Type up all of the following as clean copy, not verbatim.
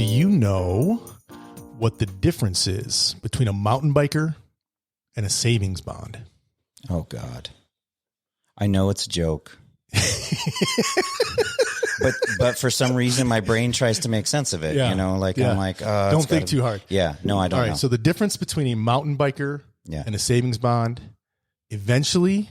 you know what the difference is between a mountain biker and a savings bond? Oh, God. I know it's a joke. but for some reason, my brain tries to make sense of it. Yeah. You know, like Yeah. I'm like, don't think too hard. Yeah. No, I don't All right. know. So the difference between a mountain biker and a savings bond, eventually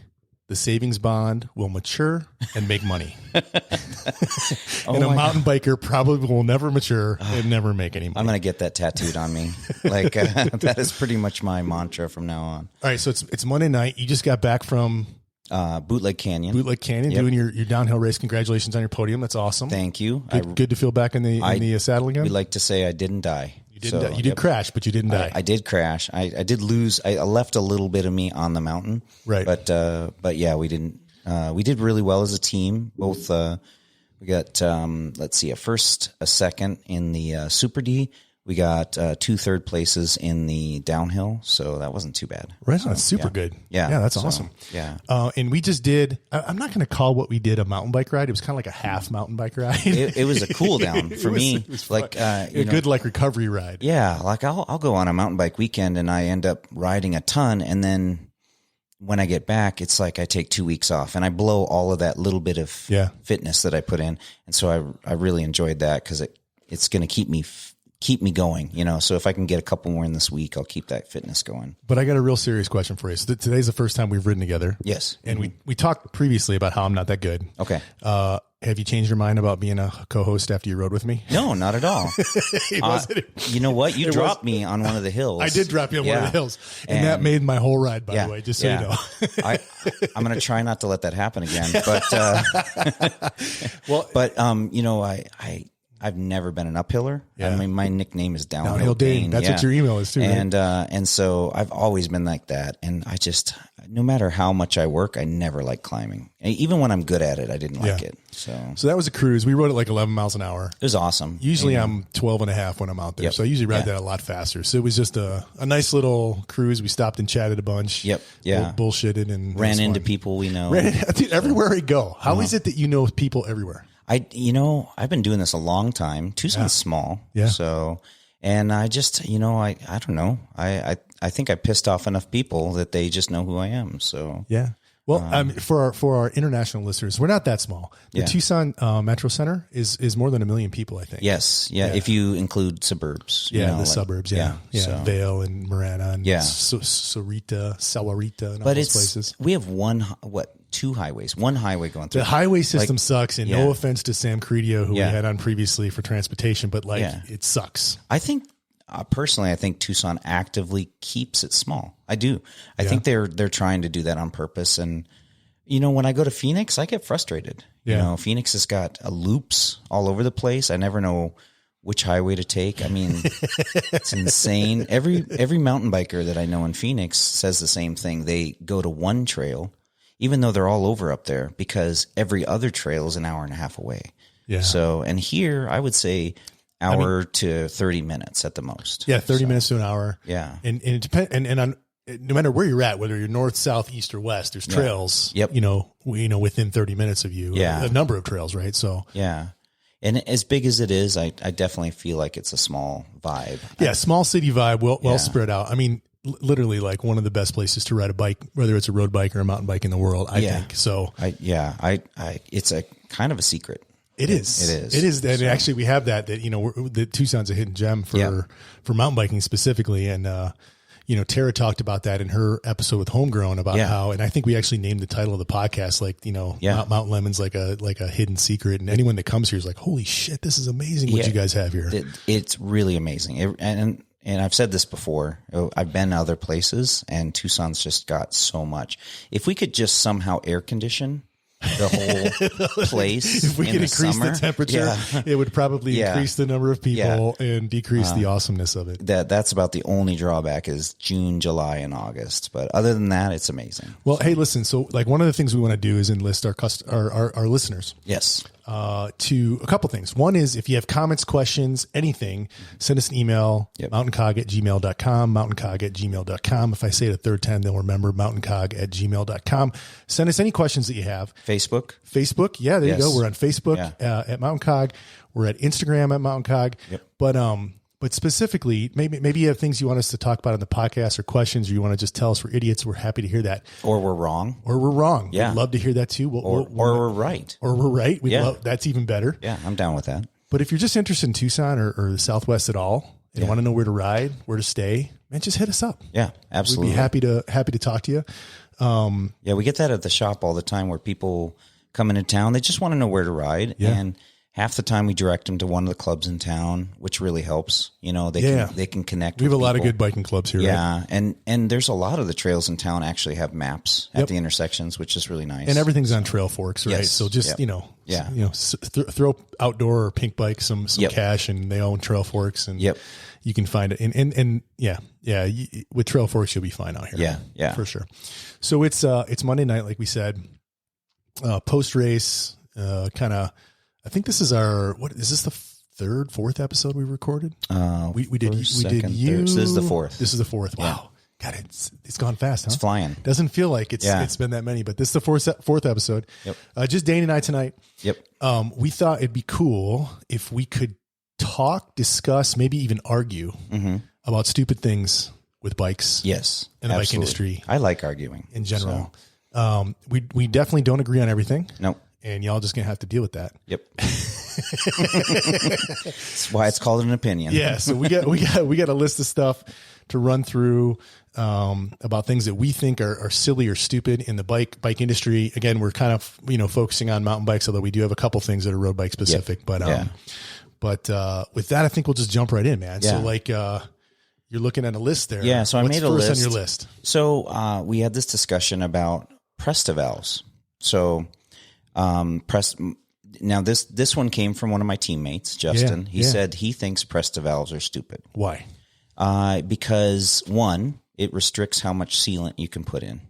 the savings bond will mature and make money. And a mountain biker probably will never mature and never make any money. I'm going to get that tattooed on me. Like that is pretty much my mantra from now on. All right. So it's Monday night. You just got back from Bootleg Canyon. Doing your downhill race. Congratulations on your podium. That's awesome. Thank you. Good to feel back in the saddle again. We like to say I didn't die. You did crash, but you didn't die. I did crash. I did lose. I left a little bit of me on the mountain. Right. But yeah, we didn't. We did really well as a team. Both we got let's see, a first, a second in the Super D. We got 2 third places in the downhill, so that wasn't too bad. Right, so, that's super good. Yeah, that's awesome. Yeah, and we just did. I'm not going to call what we did a mountain bike ride. It was kind of like a half mountain bike ride. It was a cool down for me. It was like a good like recovery ride. Yeah, like I'll go on a mountain bike weekend and I end up riding a ton, and then when I get back, it's like I take 2 weeks off and I blow all of that little bit of fitness that I put in, and so I really enjoyed that because it's going to keep me going, you know. So if I can get a couple more in this week, I'll keep that fitness going. But I got a real serious question for you. So today's the first time we've ridden together. Yes. And we talked previously about how I'm not that good. Okay. Have you changed your mind about being a co-host after you rode with me? No, not at all. You know what? You dropped me on one of the hills. I did drop you on one of the hills. And that made my whole ride, by the way, just so you know. I'm going to try not to let that happen again. But, you know, I've never been an uphiller. Yeah. I mean, my nickname is Downhill Dane. That's what your email is too. And so I've always been like that. And I just, no matter how much I work, I never like climbing. Even when I'm good at it, I didn't like it. So that was a cruise. We rode it like 11 miles an hour. It was awesome. Usually I'm 12 and a half when I'm out there. So I usually ride that a lot faster. So it was just a nice little cruise. We stopped and chatted a bunch. Yep. Yeah. Bullshitted and ran into people we know. Dude, everywhere I go. How is it that you know people everywhere? I've been doing this a long time. Tucson's small. Yeah. So, and I just, I don't know. I think I pissed off enough people that they just know who I am. So, yeah. Well, for our international listeners, we're not that small. The Tucson Metro Center is more than 1 million people, I think. Yes. Yeah. If you include suburbs. Suburbs. Yeah. So, Vail and Marana and Sahuarita, and all those places. We have two highways, one highway going through. The highway system sucks, and no offense to Sam Credio, who we had on previously for transportation, but it sucks. I think personally, I think Tucson actively keeps it small. I do. I think they're trying to do that on purpose. And when I go to Phoenix, I get frustrated. You know, Phoenix has got loops all over the place. I never know which highway to take. I mean, it's insane. Every mountain biker that I know in Phoenix says the same thing. They go to one trail, even though they're all over up there, because every other trail is an hour and a half away. Yeah. So, and here I would say hour to 30 minutes at the most. Yeah. 30 minutes to an hour. Yeah. And it depends. And on, no matter where you're at, whether you're north, south, east, or west, there's trails, within 30 minutes of you, a number of trails. Right. So, yeah. And as big as it is, I definitely feel like it's a small vibe. Yeah. Small city vibe, well spread out. I mean, literally like one of the best places to ride a bike, whether it's a road bike or a mountain bike in the world, I think. So it's a kind of a secret. It is. And actually we have that the Tucson's a hidden gem for mountain biking specifically. And, Tara talked about that in her episode with Homegrown about how, and I think we actually named the title of the podcast, Mountain Lemon's like a hidden secret. And anyone that comes here is like, holy shit, this is amazing what you guys have here. It's really amazing. And I've said this before, I've been other places and Tucson's just got so much. If we could just somehow air condition the whole place, if we could increase the temperature, it would probably increase the number of people and decrease the awesomeness of it. That's about the only drawback is June, July, and August. But other than that, it's amazing. Well, hey, listen, so like one of the things we want to do is enlist our listeners. Yes. to a couple things. One is if you have comments, questions, anything, send us an email, mountaincog@gmail.com, mountaincog@gmail.com. If I say it a third time, they'll remember mountaincog@gmail.com. Send us any questions that you have. Facebook. Yeah, there you go. We're on Facebook at Mountain Cog. We're at Instagram at Mountain Cog. But specifically, maybe you have things you want us to talk about on the podcast or questions, or you want to just tell us we're idiots. We're happy to hear that. Or we're wrong. Yeah. We'd love to hear that too. Or we're right. Or we're right. That's even better. Yeah, I'm down with that. But if you're just interested in Tucson or the Southwest at all and want to know where to ride, where to stay, man, just hit us up. Yeah, absolutely. We'd be happy to talk to you. We get that at the shop all the time where people come into town. They just want to know where to ride. Yeah. And half the time we direct them to one of the clubs in town, which really helps. They can connect. We have a lot of good biking clubs here. Yeah. Right? And there's a lot of the trails in town actually have maps at the intersections, which is really nice. And everything's on trail forks, right? Yes. So just, throw outdoor or pink bike some cash, and they own trail forks, and you can find it. And with trail forks, you'll be fine out here. Yeah. For sure. So it's Monday night, like we said, post race, I think this is is this the fourth episode we recorded? We did you. So this is the fourth. This is the fourth. Wow. God, it's gone fast, huh? It's flying. Doesn't feel like it's been that many, but this is the fourth episode. Yep. Just Dane and I tonight. Yep. We thought it'd be cool if we could talk, discuss, maybe even argue about stupid things with bikes. Yes. And the bike industry. I like arguing in general. So. We definitely don't agree on everything. Nope. And y'all just going to have to deal with that. Yep. That's why it's called an opinion. Yeah. So we got a list of stuff to run through, about things that we think are silly or stupid in the bike industry. Again, we're kind of, focusing on mountain bikes, although we do have a couple things that are road bike specific, but with that, I think we'll just jump right in, man. Yeah. So you're looking at a list there. Yeah. So I made a list on your list. So, we had this discussion about Presta valves. So, now this one came from one of my teammates, Justin. He said he thinks Presta valves are stupid. Why? Because one, it restricts how much sealant you can put in.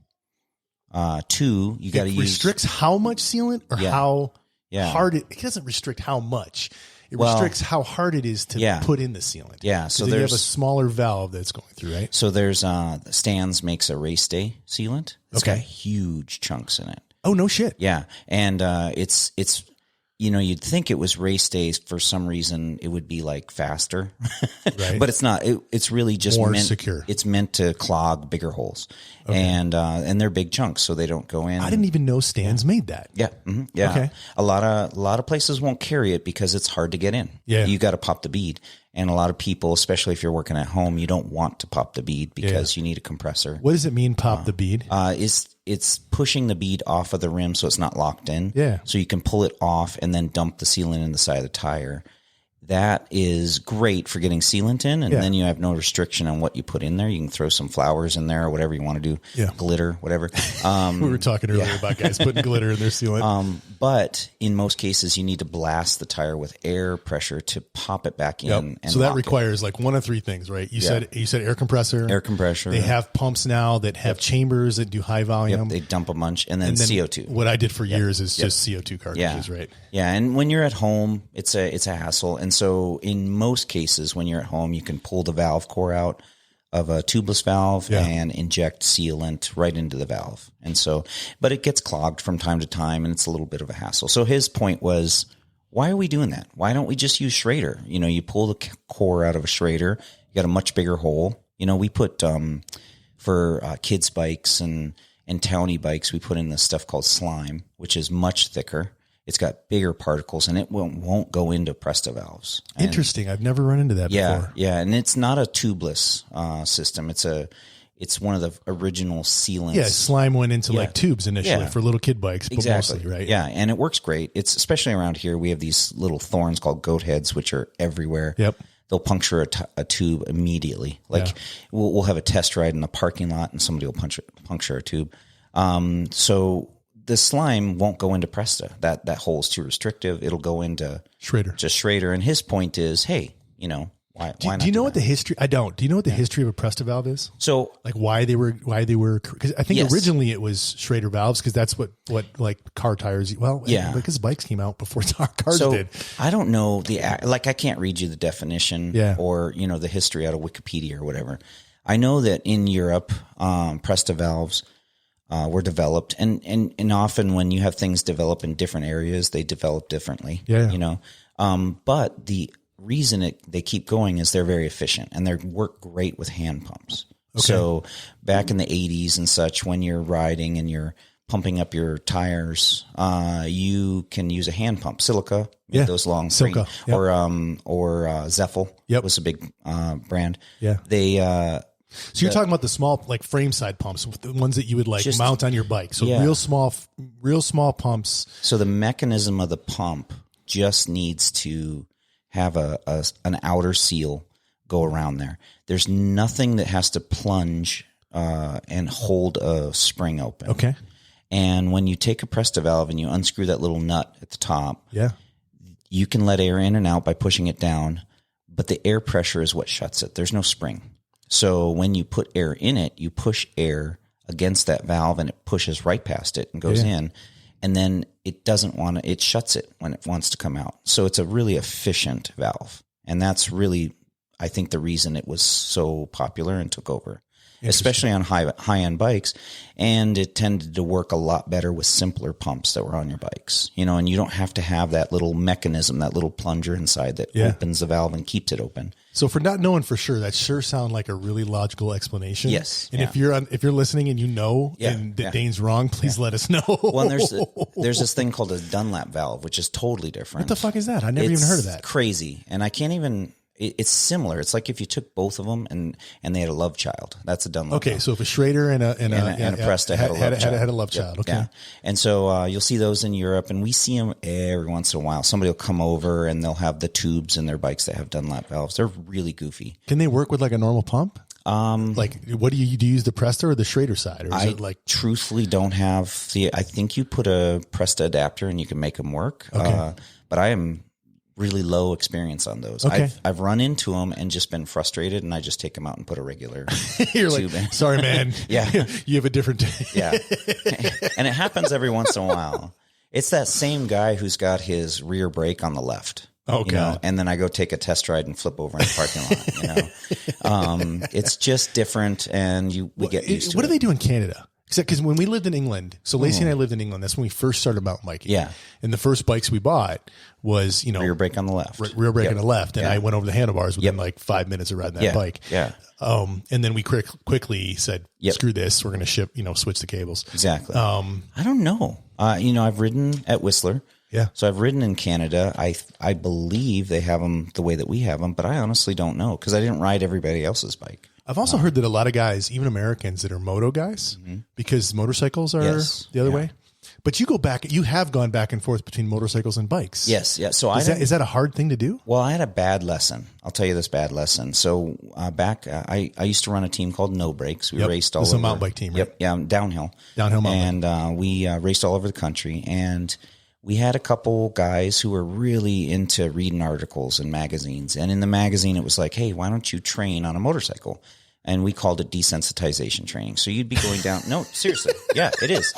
Two, you got to use restricts how much sealant or how hard it doesn't restrict how much. It restricts how hard it is to put in the sealant. Yeah. So you have a smaller valve that's going through, right? So there's Stan's makes a race day sealant. It's got huge chunks in it. Oh, no shit. Yeah. And it's you'd think it was race days for some reason it would be like faster, right? But it's not. It's really just more secure. It's meant to clog bigger holes, and they're big chunks, so they don't go in. I didn't even know Stan's made that. Yeah, yeah. Okay. A lot of places won't carry it because it's hard to get in. Yeah, you got to pop the bead, and a lot of people, especially if you're working at home, you don't want to pop the bead because you need a compressor. What does it mean, pop the bead? It's pushing the bead off of the rim so it's not locked in. Yeah. So you can pull it off and then dump the sealant in the side of the tire. That is great for getting sealant in, and then you have no restriction on what you put in there. You can throw some flowers in there or whatever you want to do, glitter, whatever. We were talking earlier about guys putting glitter in their sealant. But in most cases, you need to blast the tire with air pressure to pop it back in. And so that requires like one of three things, right? You said air compressor. Air compressor. They have pumps now that have chambers that do high volume. They dump a bunch, and then CO2. What I did for years is just CO2 cartridges, right? Yeah, and when you're at home, it's a hassle. And so in most cases, when you're at home, you can pull the valve core out of a tubeless valve and inject sealant right into the valve. And so, but it gets clogged from time to time, and it's a little bit of a hassle. So his point was, why are we doing that? Why don't we just use Schrader? You pull the core out of a Schrader, you got a much bigger hole. We put, for kids bikes and townie bikes, we put in this stuff called slime, which is much thicker. It's got bigger particles, and it won't go into Presta valves. And interesting. I've never run into that before. Yeah, and it's not a tubeless system. It's one of the original sealants. Yeah, slime went into like tubes initially for little kid bikes, but mostly, right? Yeah, and it works great. It's especially around here. We have these little thorns called goat heads, which are everywhere. Yep. They'll puncture a tube immediately. Like we'll have a test ride in the parking lot, and somebody will puncture a tube. So the slime won't go into Presta. That hole is too restrictive. It'll go into Schrader. Just Schrader. And his point is, hey, Why do not you know do what that? the history? I don't. Do you know what the history of a Presta valve is? So like why they were, because I think Yes. originally it was Schrader valves because that's what like car tires. Well, Yeah. because bikes came out before cars so did. I don't know I can't read you the definition Yeah. or, the history out of Wikipedia or whatever. I know that in Europe, Presta valves were developed and often when you have things develop in different areas, they develop differently, Yeah. But the reason they keep going is they're very efficient and they work great with hand pumps. Okay. So back in the 80s and such, when you're riding and you're pumping up your tires, you can use a hand pump. Silica, those long Silica, yep. or Zeffel was a big brand. Yeah. They So you're talking about the small, like frame side pumps, the ones that you would like mount on your bike. So real small pumps. So the mechanism of the pump just needs to have an outer seal go around there. There's nothing that has to plunge and hold a spring open. Okay. And when you take a Presta valve and you unscrew that little nut at the top, you can let air in and out by pushing it down, but the air pressure is what shuts it. There's no spring. So when you put air in it, you push air against that valve and it pushes right past it and goes in. And then it shuts it when it wants to come out. So it's a really efficient valve. And that's really, I think, the reason it was so popular and took over, especially on high-end bikes. And it tended to work a lot better with simpler pumps that were on your bikes, and you don't have to have that little mechanism, that little plunger inside that opens the valve and keeps it open. So for not knowing for sure, that sure sounds like a really logical explanation. Yes. And if you're listening and and that Dane's wrong, please let us know. Well, and there's this thing called a Dunlop valve, which is totally different. What the fuck is that? I never even heard of that. Crazy. And I can't even... It's similar. It's like if you took both of them and they had a love child. That's a Dunlop. Okay, so if a Schrader and a Presta had a love child. Okay, yeah. And so you'll see those in Europe, and we see them every once in a while. Somebody will come over and they'll have the tubes in their bikes that have Dunlop valves. They're really goofy. Can they work with like a normal pump? Like what do you use the Presta or the Schrader side? Or is it like truthfully don't have I think you put a Presta adapter and you can make them work. Okay. But I am really low experience on those. Okay. I've run into them and just been frustrated, and I just take them out and put a regular You're tube like, in. Sorry, man. Yeah. You have a different Yeah. And it happens every once in a while. It's that same guy who's got his rear brake on the left. Oh, God. And then I go take a test ride and flip over in the parking lot, It's just different, and we get used to it. What do they do in Canada? Because when we lived in England, so Lacey and I lived in England, that's when we first started mountain biking. Yeah. And the first bikes we bought was, rear brake on the left. Rear brake on the left. And I went over the handlebars within like 5 minutes of riding that bike. Yeah. And then we quickly said, screw this. We're going to switch the cables. Exactly. I don't know. I've ridden at Whistler. Yeah. So I've ridden in Canada. I believe they have them the way that we have them, but I honestly don't know because I didn't ride everybody else's bike. I've also heard that a lot of guys, even Americans that are moto guys, because motorcycles are the other way. But you have gone back and forth between motorcycles and bikes. Yes. Yeah. So is that a hard thing to do? Well, I had a bad lesson. I'll tell you this bad lesson. So I used to run a team called No Brakes. We raced all over. This is a mountain bike team, right? Yep. Yeah. Downhill mountain bike. And we raced all over the country. And we had a couple guys who were really into reading articles and magazines. And in the magazine, it was like, hey, why don't you train on a motorcycle? And we called it desensitization training. So you'd be going down. No, seriously. Yeah, it is.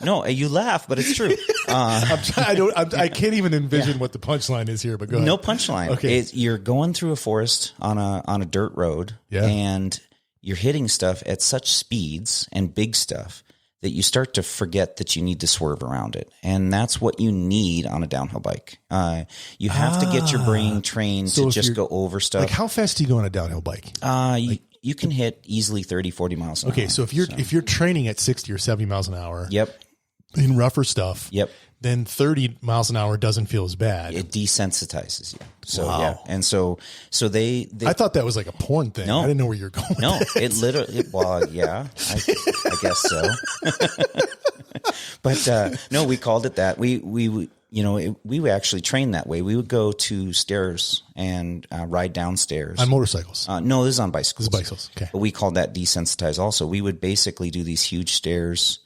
No, you laugh, but it's true. I can't even envision what the punchline is here, but go ahead. No punchline. Okay. You're going through a forest on a dirt road and you're hitting stuff at such speeds and big stuff that you start to forget that you need to swerve around it. And that's what you need on a downhill bike. You have to get your brain trained to just go over stuff. Like how fast do you go on a downhill bike? You can hit easily 30, 40 miles an hour. Okay, so if you're training at 60 or 70 miles an hour in rougher stuff, then 30 miles an hour doesn't feel as bad. It desensitizes you. So and so they I thought that was like a porn thing. No, I didn't know where you're going. No, it literally. Well, yeah, I guess so. But no, we called it that. We actually trained that way. We would go to stairs and ride downstairs on motorcycles. No, this is on bicycles. This is bicycles. Okay, but we called that desensitize. Also, we would basically do these huge stairs.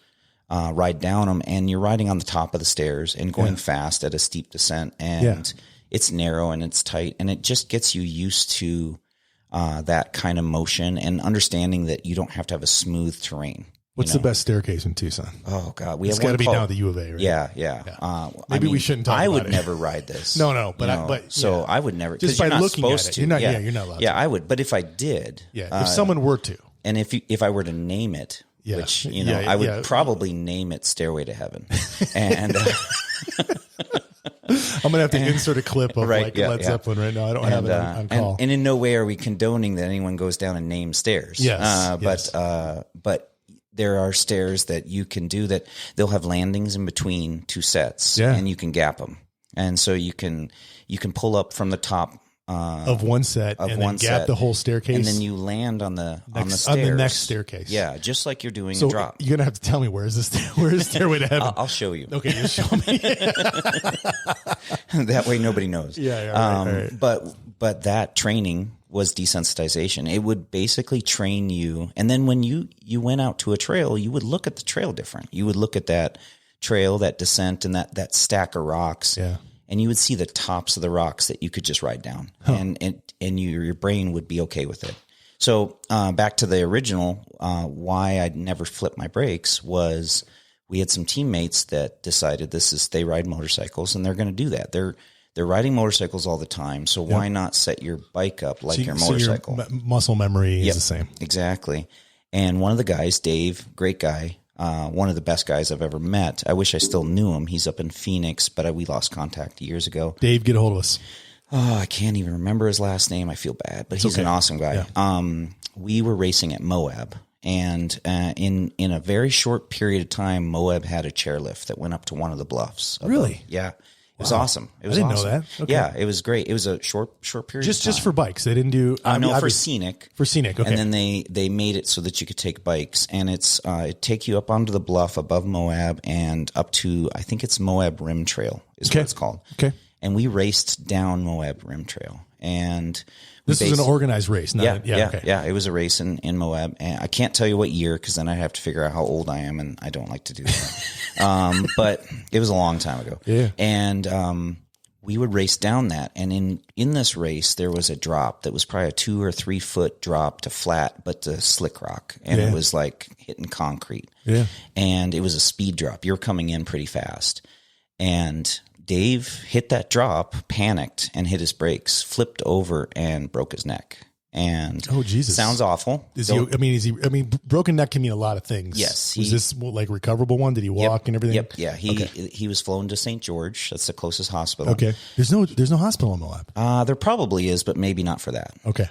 Ride down them, and you're riding on the top of the stairs and going fast at a steep descent, and it's narrow and it's tight, and it just gets you used to that kind of motion and understanding that you don't have to have a smooth terrain. What's the best staircase in Tucson? Oh God, it's got to be down at the U of A, right? Yeah. Maybe we shouldn't talk about it. I would never ride this. No, but I would never. Just by looking at it, you're not allowed. Yeah, I would. But if I did, if someone were to, and if I were to name it, which I would probably name it Stairway to Heaven, and. I'm gonna have to insert a clip of Led Zeppelin right now. I don't have it on call. And in no way are we condoning that anyone goes down and names stairs. Yes, but there are stairs that you can do that they'll have landings in between two sets, and you can gap them, and so you can pull up from the top of one set and then gap the whole staircase, and then you land on the stairs. On the next staircase. Yeah, just like you're doing a drop. You're gonna have to tell me where is Stairway to Heaven? I'll show you. Okay, you show me. That way nobody knows. Right. But that training was desensitization. It would basically train you, and then when you went out to a trail, you would look at the trail different. You would look at that trail, that descent, and that stack of rocks. Yeah. And you would see the tops of the rocks that you could just ride down, and your brain would be okay with it. So back to the original, why I'd never flipped my brakes was we had some teammates that decided they ride motorcycles and they're going to do that. They're riding motorcycles all the time, so why not set your bike up like your motorcycle? So your muscle memory is the same. Exactly. And one of the guys, Dave, great guy. One of the best guys I've ever met. I wish I still knew him. He's up in Phoenix, but we lost contact years ago. Dave, get a hold of us. Oh, I can't even remember his last name. I feel bad, but he's an awesome guy. Yeah. We were racing at MOAB, and in a very short period of time, MOAB had a chairlift that went up to one of the bluffs. Really? Yeah. It was awesome. It was I didn't know that. Okay. Yeah, it was great. It was a short period of time. Just for bikes. They didn't do for scenic. For scenic, okay. And then they made it so that you could take bikes, and it take you up onto the bluff above MOAB and up to, I think it's MOAB Rim Trail is what it's called. Okay. And we raced down MOAB Rim Trail, and this was an organized race. It was a race in MOAB, and I can't tell you what year because then I'd have to figure out how old I am, and I don't like to do that. But it was a long time ago. Yeah. And we would race down that, and in this race there was a drop that was probably a 2 or 3 foot drop to flat, but to slick rock, and it was like hitting concrete. Yeah. And it was a speed drop. You're coming in pretty fast, and Dave hit that drop, panicked, and hit his brakes, flipped over, and broke his neck. And oh Jesus, sounds awful. Broken neck can mean a lot of things. Yes. Was this like recoverable one? Did he walk and everything? Yep. Yeah. He was flown to St. George. That's the closest hospital. Okay. There's no hospital in Moab. There probably is, but maybe not for that. Okay.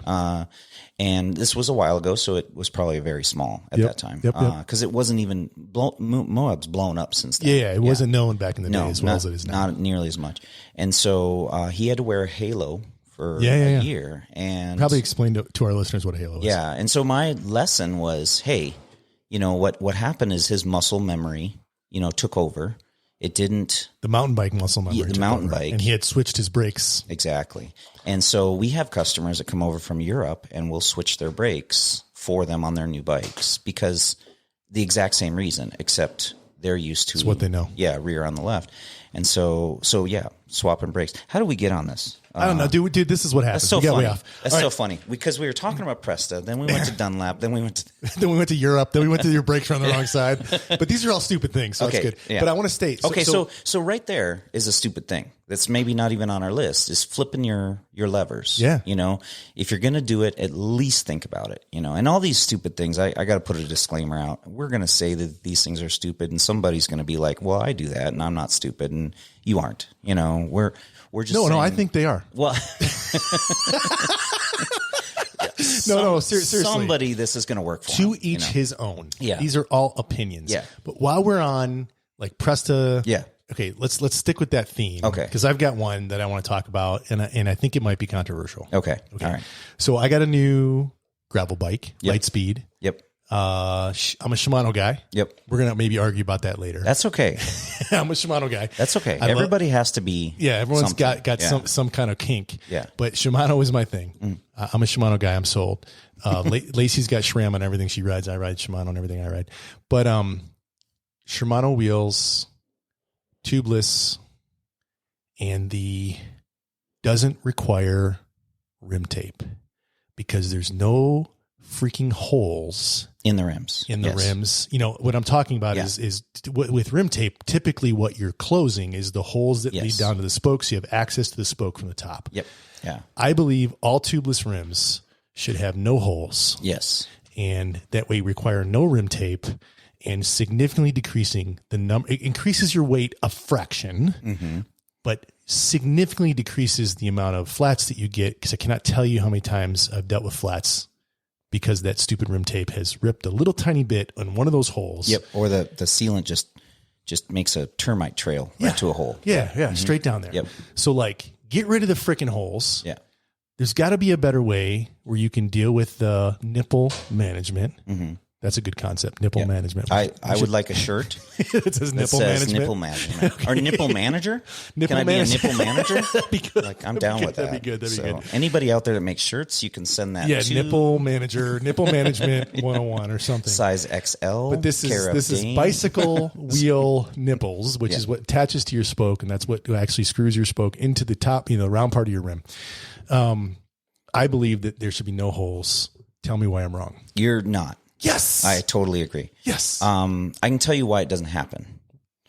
And this was a while ago, so it was probably very small at that time. Because it wasn't even Moab's blown up since then. Yeah, it wasn't known back in the day as well as it is now. Not nearly as much. And so he had to wear a halo for a year, and probably explain to our listeners what a halo is. Yeah, and so my lesson was, hey, what happened is his muscle memory, took over. It didn't the mountain bike muscle memory. The mountain bike, and he had switched his brakes exactly. And so we have customers that come over from Europe, and we'll switch their brakes for them on their new bikes because the exact same reason, except they're used to it's what they know. Yeah, rear on the left, and so swapping brakes. How do we get on this? I don't know, dude. This is what happens. That's so funny. That's so funny because we were talking about Presta, then we went to Dunlop, then we went to Europe, then we went to your brakes on the wrong side. But these are all stupid things, so that's good. Yeah. But I want to state. So right there is a stupid thing that's maybe not even on our list is flipping your levers. Yeah. If you're going to do it, at least think about it. And all these stupid things, I got to put a disclaimer out. We're going to say that these things are stupid, and somebody's going to be like, "Well, I do that, and I'm not stupid," and you aren't. We're just no, I think they are. Well, seriously. Somebody this is going to work for. To each his own. Yeah. These are all opinions. Yeah. But while we're on like Presta, yeah. Okay, let's stick with that theme. Okay. Because I've got one that I want to talk about, and I think it might be controversial. Okay. All right. So I got a new gravel bike, Lightspeed. Yep. I'm a Shimano guy. Yep. We're going to maybe argue about that later. That's okay. I'm a Shimano guy. That's okay. Everybody has to be. Yeah. Everyone's got some kind of kink. Yeah. But Shimano is my thing. I'm a Shimano guy. I'm sold. Lacey's got SRAM on everything she rides. I ride Shimano on everything I ride. But Shimano wheels, tubeless, and the doesn't require rim tape because there's no freaking holes in the rims. Rims. You know, what I'm talking about is with rim tape, typically what you're closing is the holes that lead down to the spokes. You have access to the spoke from the top. Yep. Yeah. I believe all tubeless rims should have no holes. Yes. And that way require no rim tape, and significantly decreasing the number. It increases your weight a fraction, but significantly decreases the amount of flats that you get. Because I cannot tell you how many times I've dealt with flats because that stupid rim tape has ripped a little tiny bit on one of those holes. Yep. Or the sealant just makes a termite trail right to a hole. Yeah. Straight down there. Yep. So like, get rid of the freaking holes. Yeah. There's got to be a better way where you can deal with the nipple management. That's a good concept, nipple management. I would like a shirt it says nipple management. Nipple management. Okay. Or nipple manager. Can I be a nipple manager? Like, I'm down with that. That'd be good. That'd be good. Anybody out there that makes shirts, you can send that to nipple manager, nipple management 101 or something. Size XL. But this is bicycle wheel nipples, which is what attaches to your spoke, and that's what actually screws your spoke into the top, the round part of your rim. I believe that there should be no holes. Tell me why I'm wrong. You're not. Yes. I totally agree. Yes. I can tell you why it doesn't happen.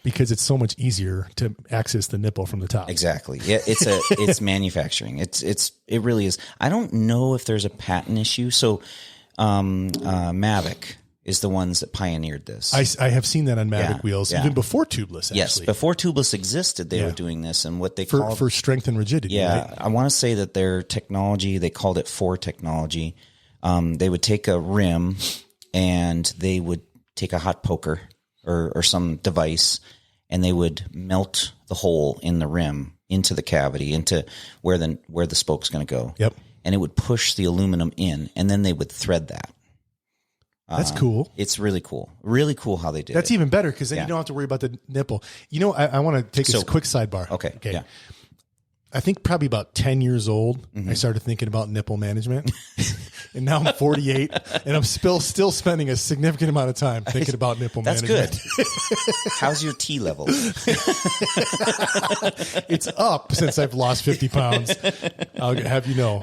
Because it's so much easier to access the nipple from the top. Exactly. Yeah, it's manufacturing. It really is. I don't know if there's a patent issue. So Mavic is the ones that pioneered this. I have seen that on Mavic wheels even before tubeless. Actually. Yes, before tubeless existed, they were doing this, and what they called for strength and rigidity. Yeah, right? I want to say that their technology, they called it FOR technology. They would take a rim and they would take a hot poker or some device, and they would melt the hole in the rim into the cavity, into where the spoke's going to go. Yep. And it would push the aluminum in, and then they would thread that. That's cool. It's really cool. Really cool how they did it. That's even better because then you don't have to worry about the nipple. I want to take a quick sidebar. Okay. Yeah. I think probably about 10 years old, I started thinking about nipple management. And now I'm 48 and I'm still spending a significant amount of time thinking about nipple management. That's good. How's your T level? It's up since I've lost 50 pounds. I'll have you know.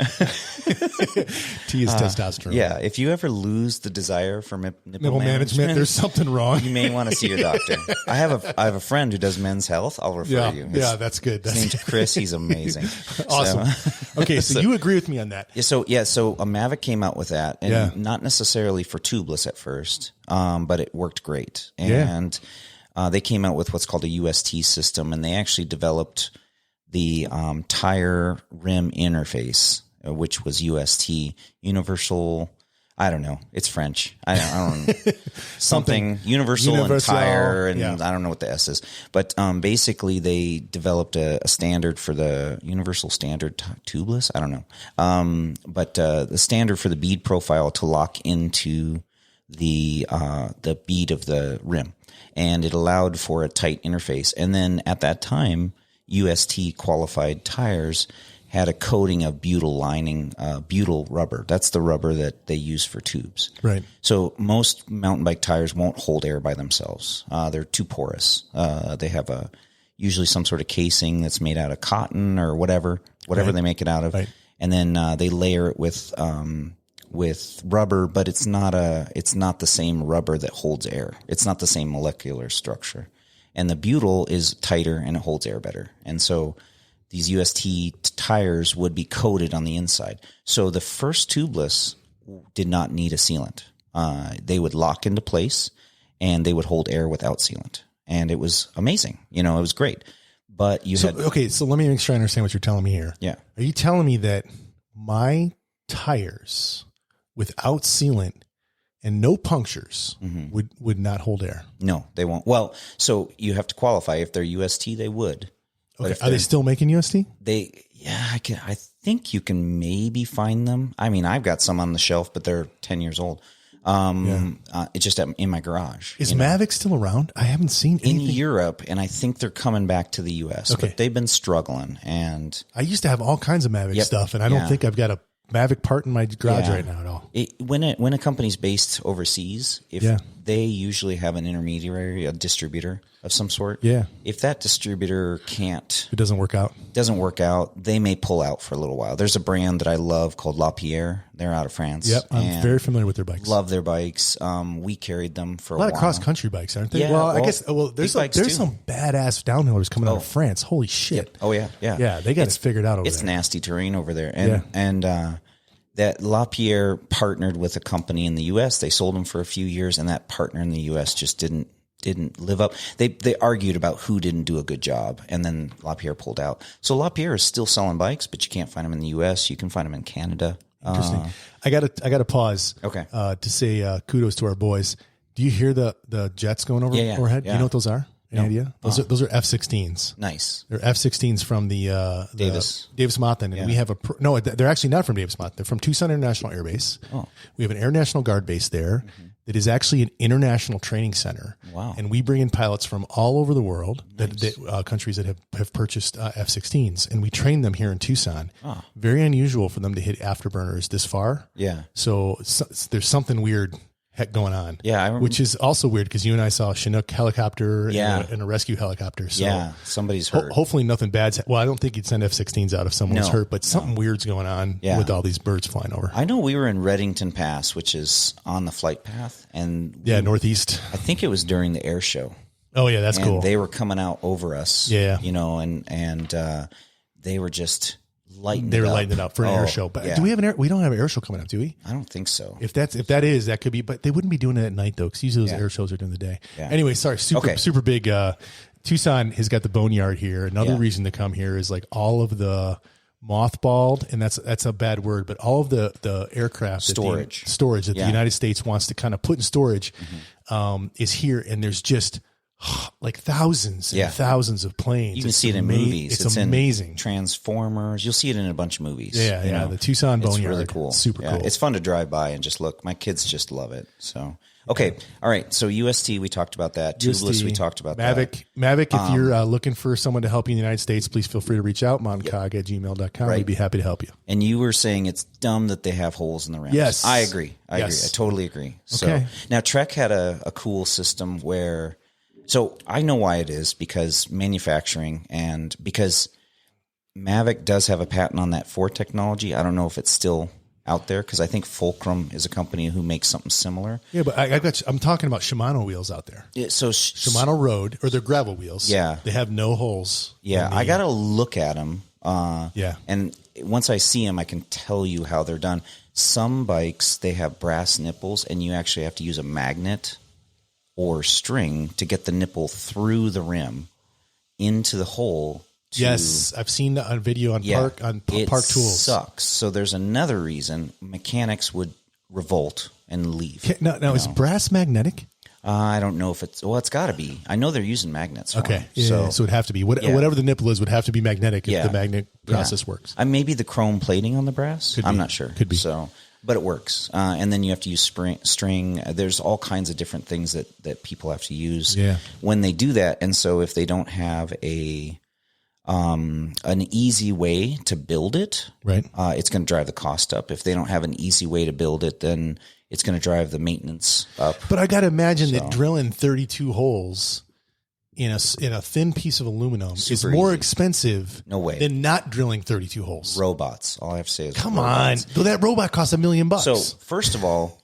T is testosterone. Yeah. If you ever lose the desire for nipple management, there's something wrong. You may want to see your doctor. I have a friend who does men's health. I'll refer you. That's good. His name's Chris. He's amazing. Awesome. Okay. So you agree with me on that. So a Mavic came out with that, and not necessarily for tubeless at first, but it worked great. And they came out with what's called a UST system, and they actually developed the tire rim interface, which was UST, Universal. I don't know. It's French. I don't know. Something universal and tire, and I don't know what the S is. But basically, they developed a standard for the universal standard tubeless. I don't know. But the standard for the bead profile to lock into the bead of the rim, and it allowed for a tight interface. And then at that time, UST qualified tires had a coating of butyl lining, butyl rubber. That's the rubber that they use for tubes. Right. So most mountain bike tires won't hold air by themselves. They're too porous. They have usually some sort of casing that's made out of cotton or whatever they make it out of. Right. And then they layer it with rubber, but it's not the same rubber that holds air. It's not the same molecular structure. And the butyl is tighter and it holds air better. And so these UST tires would be coated on the inside. So the first tubeless did not need a sealant. They would lock into place and they would hold air without sealant. And it was amazing. It was great. But okay, so let me make sure I understand what you're telling me here. Yeah. Are you telling me that my tires without sealant and no punctures would not hold air? No, they won't. Well, so you have to qualify. If they're UST, they would. Okay. Are they still making UST? I think you can maybe find them. I mean, I've got some on the shelf, but they're 10 years old. It's just in my garage. Is Mavic still around? I haven't seen anything. In Europe, and I think they're coming back to the US, but they've been struggling. And I used to have all kinds of Mavic stuff, and I don't think I've got a Mavic part in my garage right now at all. When a company's based overseas, they usually have an intermediary, a distributor of some sort. Yeah. If that distributor it doesn't work out, they may pull out for a little while. There's a brand that I love called Lapierre. They're out of France. Yep, I'm very familiar with their bikes. Love their bikes. We carried them for a while. A lot of cross-country bikes, aren't they? Yeah, I guess there's some badass downhillers coming out of France. Holy shit. Yep. Oh, yeah. Yeah, they got it figured out over there. It's nasty terrain over there. And that Lapierre partnered with a company in the U.S. They sold them for a few years, and that partner in the U.S. just didn't live up. They argued about who didn't do a good job, and then Lapierre pulled out. So Lapierre is still selling bikes, but you can't find them in the U.S. You can find them in Canada. Interesting. I gotta pause. Okay. To say kudos to our boys. Do you hear the jets going overhead? Do you know what those are? Any idea? Those are F-16s. Nice. They're F-16s from the Davis Monthan, and we have they're actually not from Davis Monthan. They're from Tucson International Air Base. Oh. We have an Air National Guard base there. Mm-hmm. That is actually an international training center. Wow. And we bring in pilots from all over the world, countries that have purchased F-16s, and we train them here in Tucson. Oh. Very unusual for them to hit afterburners this far. Yeah. So there's something weird going on. Yeah. Which is also weird because you and I saw a Chinook helicopter and a rescue helicopter. So somebody's hurt. Hopefully nothing bad's. Well, I don't think you'd send F-16s out if someone was hurt, but something weird's going on with all these birds flying over. I know we were in Reddington Pass, which is on the flight path, and northeast. I think it was during the air show. Oh yeah, that's cool. They were coming out over us. Yeah, and they were just lighting it up for an air show. But do we have we don't have an air show coming up, do we? I don't think so. If that could be, but they wouldn't be doing it at night though, because usually those air shows are during the day. Yeah. Anyway, sorry, super big. Tucson has got the boneyard here. Another reason to come here is like all of the mothballed, and that's a bad word, but all of the aircraft storage that the United States wants to kind of put in storage is here, and there's just like thousands and thousands of planes. You can see it in movies. It's amazing. Transformers. You'll see it in a bunch of movies. Yeah. The Tucson boneyard. It's really cool. Super cool. It's fun to drive by and just look. My kids just love it. So, okay. All right. So UST, we talked about that. Tubeless, we talked about Mavic. If you're looking for someone to help you in the United States, please feel free to reach out, mountainCog@gmail.com. We'd be happy to help you. And you were saying it's dumb that they have holes in the rims. Yes. I agree. I totally agree. So now Trek had a cool system where, so I know why it is, because manufacturing and because Mavic does have a patent on that Ford technology. I don't know if it's still out there, because I think Fulcrum is a company who makes something similar. Yeah, but I'm talking about Shimano wheels out there. Yeah, so Shimano Road, or they're gravel wheels. Yeah. They have no holes. Yeah, I got to look at them. And once I see them, I can tell you how they're done. Some bikes, they have brass nipples, and you actually have to use a magnet or string to get the nipple through the rim into the hole. Yes, I've seen a video on Park Tools. Sucks. So there's another reason mechanics would revolt and leave. Now is brass magnetic? I don't know if it's got to be. I know they're using magnets. Okay, so it'd have to be whatever the nipple is would have to be magnetic if the magnet process works. Maybe the chrome plating on the brass. I'm not sure. Could be. So, but it works. And then you have to use string. There's all kinds of different things that people have to use when they do that. And so if they don't have an easy way to build it, right, it's going to drive the cost up. If they don't have an easy way to build it, then it's going to drive the maintenance up. But I got to imagine that drilling 32 holes in a thin piece of aluminum is more expensive than not drilling 32 holes. Robots. All I have to say is come on. Though that robot costs $1 million. So first of all,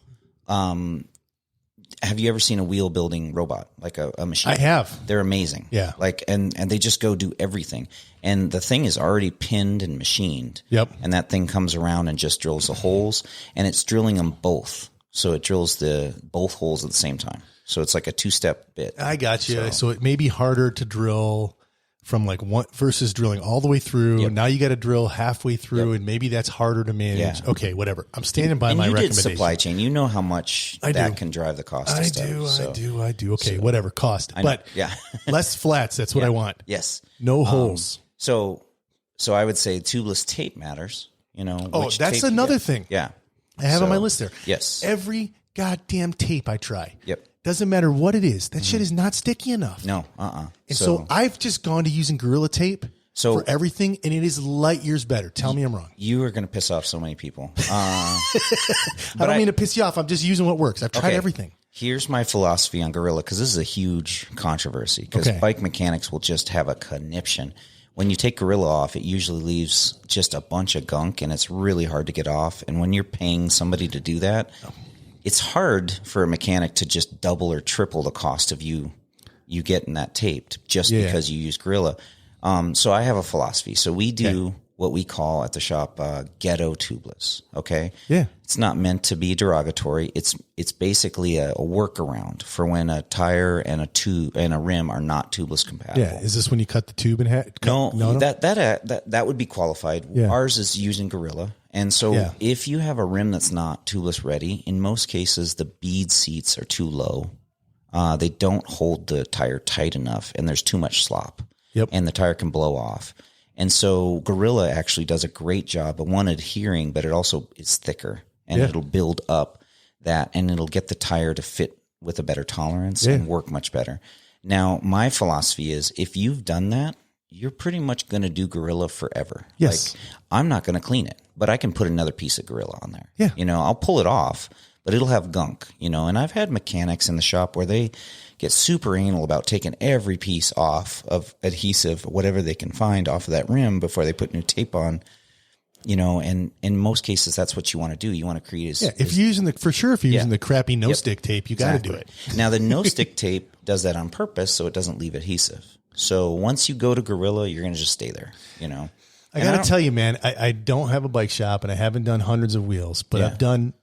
have you ever seen a wheel building robot, like a machine? I have. They're amazing. Yeah. And they just go do everything. And the thing is already pinned and machined. Yep. And that thing comes around and just drills the holes, and it's drilling them both. So it drills both holes at the same time. So it's like a two-step bit. I got you. So it may be harder to drill from like one versus drilling all the way through. Yep. Now you got to drill halfway through, and maybe that's harder to manage. Yeah. Okay, whatever. I'm standing by my recommendation. Did supply chain. You know how much that can drive the cost of stuff. I do. Okay, whatever. Cost. But less flats. That's what I want. Yes. No holes. So I would say tubeless tape matters. That's another thing. Yeah. I have on my list there. Yes. Every goddamn tape I try. Yep. Doesn't matter what it is. That shit is not sticky enough. No. And so I've just gone to using Gorilla Tape for everything, and it is light years better. Tell me I'm wrong. You are going to piss off so many people. I don't mean to piss you off. I'm just using what works. I've tried everything. Here's my philosophy on Gorilla, because this is a huge controversy, because bike mechanics will just have a conniption. When you take Gorilla off, it usually leaves just a bunch of gunk, and it's really hard to get off. And when you're paying somebody to do that, it's hard for a mechanic to just double or triple the cost of you getting that taped just because you use Gorilla. So I have a philosophy. So we do what we call at the shop ghetto tubeless. Okay. Yeah. It's not meant to be derogatory. It's basically a workaround for when a tire and a tube and a rim are not tubeless compatible. Yeah. Is this when you cut the tube in half? No. That would be qualified. Yeah. Ours is using Gorilla. And so if you have a rim that's not tubeless ready, in most cases, the bead seats are too low. They don't hold the tire tight enough, and there's too much slop. Yep. And the tire can blow off. And so Gorilla actually does a great job of adhering, but it also is thicker, and it'll build up that, and it'll get the tire to fit with a better tolerance and work much better. Now, my philosophy is if you've done that, you're pretty much going to do Gorilla forever. Yes. Like, I'm not going to clean it, but I can put another piece of Gorilla on there. Yeah. You know, I'll pull it off, but it'll have gunk, you know, and I've had mechanics in the shop where they get super anal about taking every piece off of adhesive, whatever they can find off of that rim before they put new tape on, you know, and in most cases, that's what you want to do. You want to create if you're using the crappy no stick tape, you got to do it. Now the no stick tape does that on purpose, so it doesn't leave adhesive. So once you go to Gorilla, you're going to just stay there, you know. I got to tell you, man, I don't have a bike shop and I haven't done hundreds of wheels, but I've done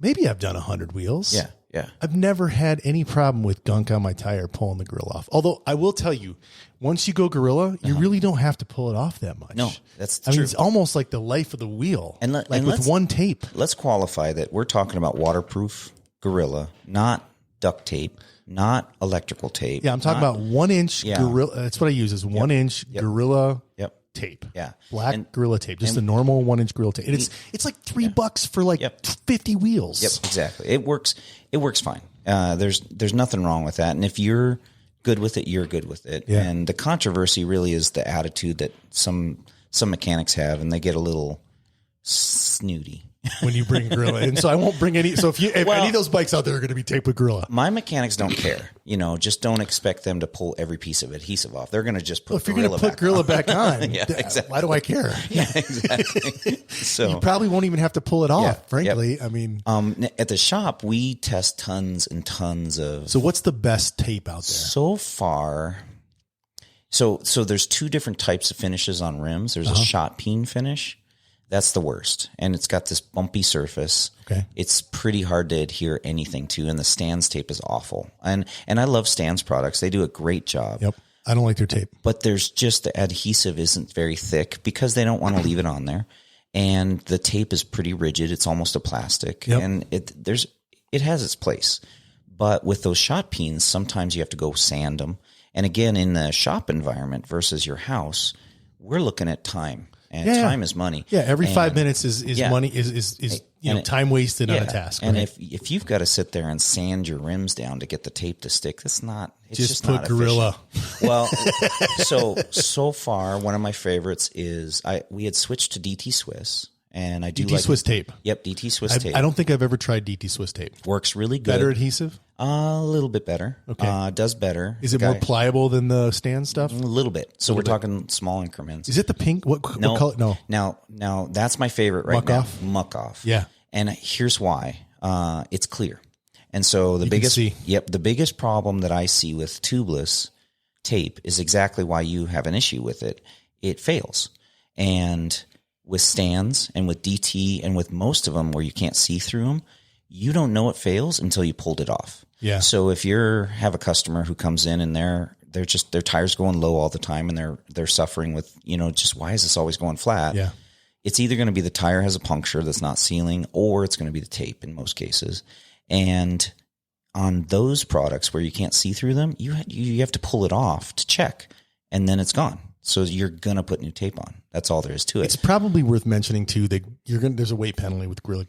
100 wheels. Yeah. Yeah. I've never had any problem with gunk on my tire pulling the Gorilla off. Although I will tell you, once you go Gorilla, you really don't have to pull it off that much. No, that's true. I mean, it's almost like the life of the wheel. And with one tape. Let's qualify that we're talking about waterproof Gorilla, not duct tape, not electrical tape. Yeah, I'm talking about 1 inch Gorilla. That's what I use is 1 inch Gorilla tape. Yeah. Black Gorilla tape. Just the normal 1 inch Gorilla tape. And it's like $3 for like 50 wheels. Yep, exactly. It works fine. There's nothing wrong with that. And if you're good with it, you're good with it. Yeah. And the controversy really is the attitude that some mechanics have, and they get a little snooty when you bring Gorilla in. So I won't bring any. So if any of those bikes out there are going to be taped with Gorilla, my mechanics don't care. You know, just don't expect them to pull every piece of adhesive off. They're going to just put. If you're going to put Gorilla back on, exactly. Why do I care? Yeah, exactly. So you probably won't even have to pull it off. Frankly, I mean, at the shop we test tons and tons of. So what's the best tape out there so far? So there's two different types of finishes on rims. There's a shot peen finish. That's the worst. And it's got this bumpy surface. Okay. It's pretty hard to adhere anything to. And the Stans tape is awful. And I love Stans products. They do a great job. Yep. I don't like their tape. But there's just the adhesive isn't very thick because they don't want to leave it on there. And the tape is pretty rigid. It's almost a plastic. Yep. And it has its place. But with those shot peens, sometimes you have to go sand them. And again, in the shop environment versus your house, we're looking at time. And time is money. Yeah, every 5 minutes is money is time wasted on a task. And if you've got to sit there and sand your rims down to get the tape to stick, that's not. It's just put not Gorilla. Well, so far one of my favorites is we had switched to DT Swiss, and I do DT Swiss tape. Yep, DT Swiss tape. I don't think I've ever tried DT Swiss tape. Works really good. Better adhesive. A little bit better. Okay. Does better. Is it more pliable than the Stan stuff? A little bit. So we're talking small increments. Is it the pink? What color? No. Now that's my favorite right now. Muck off. Yeah. And here's why. It's clear. And so the biggest problem that I see with tubeless tape is exactly why you have an issue with it. It fails. And with Stans and with DT and with most of them where you can't see through them, you don't know it fails until you pulled it off. Yeah. So if have a customer who comes in and their tires going low all the time and they're suffering with, just why is this always going flat? Yeah. It's either going to be the tire has a puncture that's not sealing, or it's going to be the tape in most cases. And on those products where you can't see through them, you have to pull it off to check, and then it's gone. So you're going to put new tape on. That's all there is to it. It's probably worth mentioning too that there's a weight penalty with Gorilla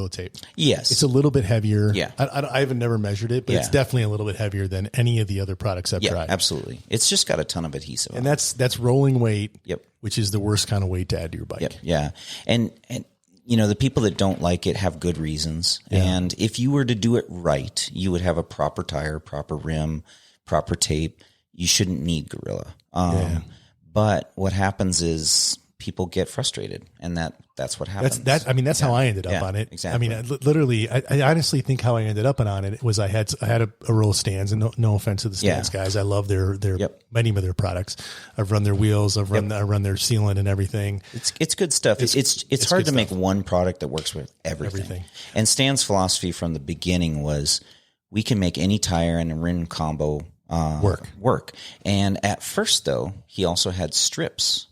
tape. Yes. It's a little bit heavier. Yeah. I haven't never measured it, but it's definitely a little bit heavier than any of the other products I've tried. Absolutely. It's just got a ton of adhesive. And that's rolling weight. Yep. Which is the worst kind of weight to add to your bike. Yep. Yeah. And the people that don't like it have good reasons. Yeah. And if you were to do it right, you would have a proper tire, proper rim, proper tape. You shouldn't need Gorilla. But what happens is people get frustrated, and that's what happens. That's how I ended up on it. Exactly. I mean, literally, I honestly think how I ended up on it was I had a row of stands, and no offense to the stands guys. I love their many of their products. I've run their wheels. I run their sealant and everything. It's good stuff. It's hard to make one product that works with everything. And Stan's philosophy from the beginning was we can make any tire and rim combo work. And at first, though, he also had strips.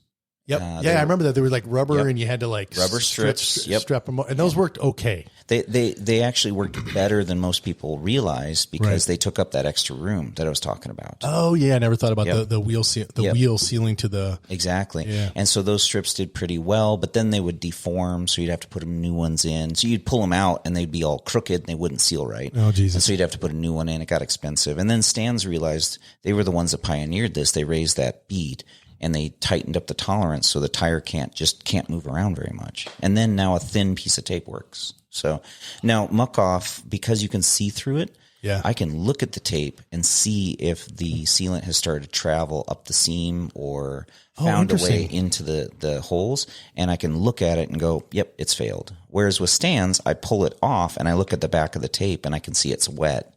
Yep. I remember that there was like rubber and you had to like rubber strips, strap them, and those worked okay. They actually worked better than most people realized because they took up that extra room that I was talking about. Oh yeah, I never thought about the wheel wheel sealing to the exactly. Yeah. And so those strips did pretty well, but then they would deform, so you'd have to put new ones in. So you'd pull them out and they'd be all crooked and they wouldn't seal right. Oh Jesus! And so you'd have to put a new one in. It got expensive, and then Stans realized they were the ones that pioneered this. They raised that bead. And they tightened up the tolerance so the tire can't move around very much. And then now a thin piece of tape works. So now muck off, because you can see through it. Yeah. I can look at the tape and see if the sealant has started to travel up the seam or found a way into the holes. And I can look at it and go, yep, it's failed. Whereas with Stans, I pull it off and I look at the back of the tape and I can see it's wet.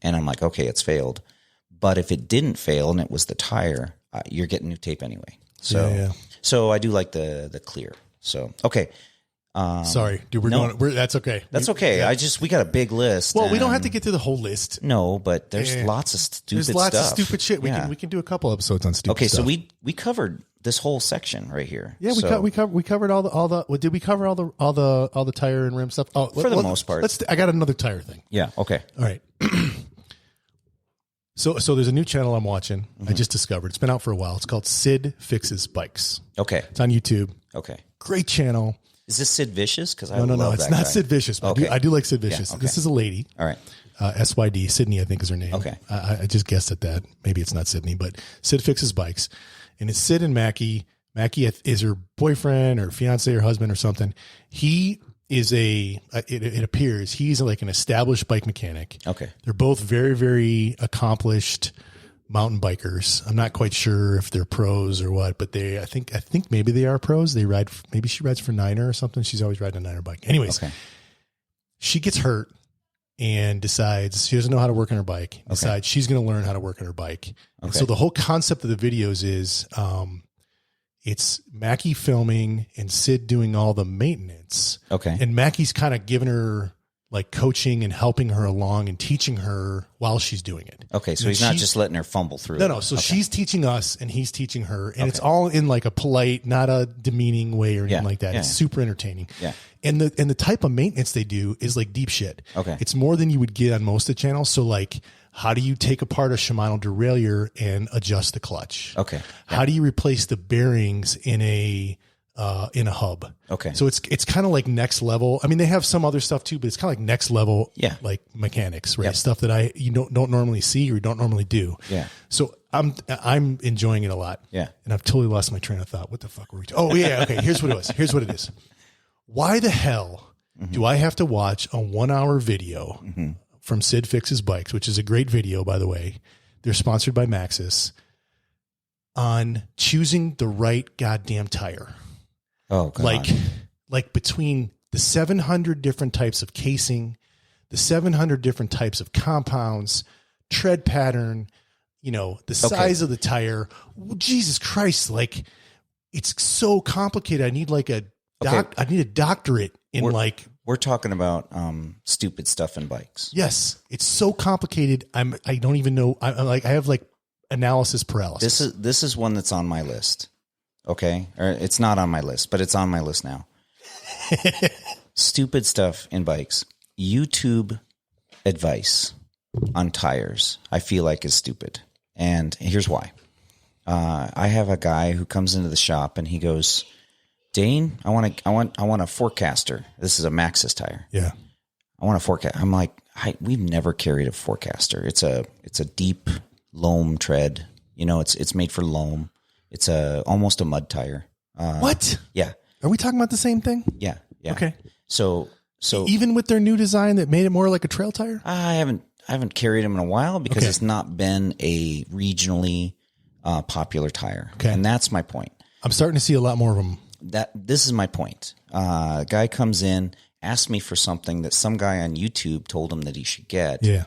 And I'm like, okay, it's failed. But if it didn't fail and it was the tire, you're getting new tape anyway. So, so I do like the clear. So, okay. Sorry, dude, that's okay. That's okay. We got a big list. Well, we don't have to get to the whole list. No, but there's lots of stupid stuff. There's lots of stupid shit. We can do a couple episodes on stupid stuff. Okay, so we covered this whole section right here. Yeah, we covered all the. Well, did we cover all the tire and rim stuff? Oh, for the most part. I got another tire thing. Yeah. Okay. All right. So there's a new channel I'm watching. I just discovered. It's been out for a while. It's called Sid Fixes Bikes. Okay. It's on YouTube. Okay. Great channel. Is this Sid Vicious? Because No. It's not Sid Vicious. But I do like Sid Vicious. Yeah, okay. This is a lady. All right. SYD. Sydney, I think, is her name. Okay. I just guessed at that. Maybe it's not Sydney, but Sid Fixes Bikes. And it's Sid and Mackie. Mackie is her boyfriend or fiance or husband or something. He is it appears he's like an established bike mechanic. Okay. They're both very, very accomplished mountain bikers. I'm not quite sure if they're pros or what, but I think maybe they are pros. Maybe she rides for Niner or something. She's always riding a Niner bike. Anyways, she gets hurt and decides she doesn't know how to work on her bike. Decides she's going to learn how to work on her bike. And so the whole concept of the videos is, it's Mackie filming and Sid doing all the maintenance. Okay. And Mackie's kind of giving her like coaching and helping her along and teaching her while she's doing it. Okay. So he's not just letting her fumble through. No. So she's teaching us and he's teaching her. And it's all in like a polite, not a demeaning way or anything like that. It's super entertaining. Yeah. And the type of maintenance they do is like deep shit. Okay. It's more than you would get on most of the channels. So like, how do you take apart a Shimano derailleur and adjust the clutch? Okay. Yeah. How do you replace the bearings in a hub? Okay. So it's kind of like next level. I mean, they have some other stuff too, but it's kind of like next level, like mechanics, right? Yep. Stuff that you don't normally see or you don't normally do. Yeah. So I'm enjoying it a lot. Yeah. And I've totally lost my train of thought. What the fuck were we doing? Oh yeah. Okay. Here's what it is. Why the hell do I have to watch a 1 hour video from Sid Fixes Bikes, which is a great video, by the way? They're sponsored by Maxxis, on choosing the right goddamn tire. Oh, God. Like between the 700 different types of casing, the 700 different types of compounds, tread pattern, the size of the tire. Jesus Christ. Like, it's so complicated. I need like I need a doctorate in we're talking about stupid stuff in bikes. Yes, it's so complicated. I don't even know. I have like analysis paralysis. This is one that's on my list. Okay, or it's not on my list, but it's on my list now. Stupid stuff in bikes. YouTube advice on tires, I feel like, is stupid, and here's why. I have a guy who comes into the shop and he goes, Dane, I want a forecaster. This is a Maxxis tire. Yeah. I want a forecaster. I'm like, we've never carried a forecaster. It's a deep loam tread. It's made for loam. It's almost a mud tire. What? Yeah. Are we talking about the same thing? Yeah. Yeah. Okay. So even with their new design that made it more like a trail tire? I haven't carried them in a while because it's not been a regionally popular tire. Okay. And that's my point. I'm starting to see a lot more of them. This is my point. A guy comes in, asks me for something that some guy on YouTube told him that he should get. Yeah.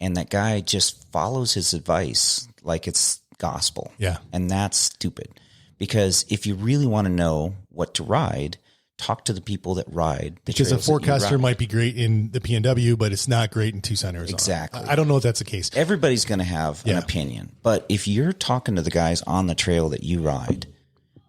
And that guy just follows his advice like it's gospel. Yeah. And that's stupid. Because if you really want to know what to ride, talk to the people that ride. Because a forecaster might be great in the PNW, but it's not great in Tucson, Arizona. Exactly. I don't know if that's the case. Everybody's going to have an opinion. But if you're talking to the guys on the trail that you ride,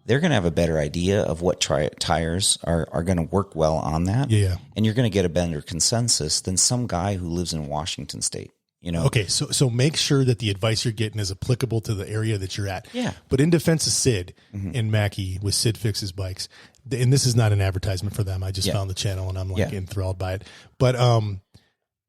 they're going to have a better idea of what tires are going to work well on that. Yeah. And you're going to get a better consensus than some guy who lives in Washington State. You know? Okay, so make sure that the advice you're getting is applicable to the area that you're at. Yeah. But in defense of Sid and Mackie with Sid Fixes Bikes, and this is not an advertisement for them. I just found the channel and I'm like enthralled by it. But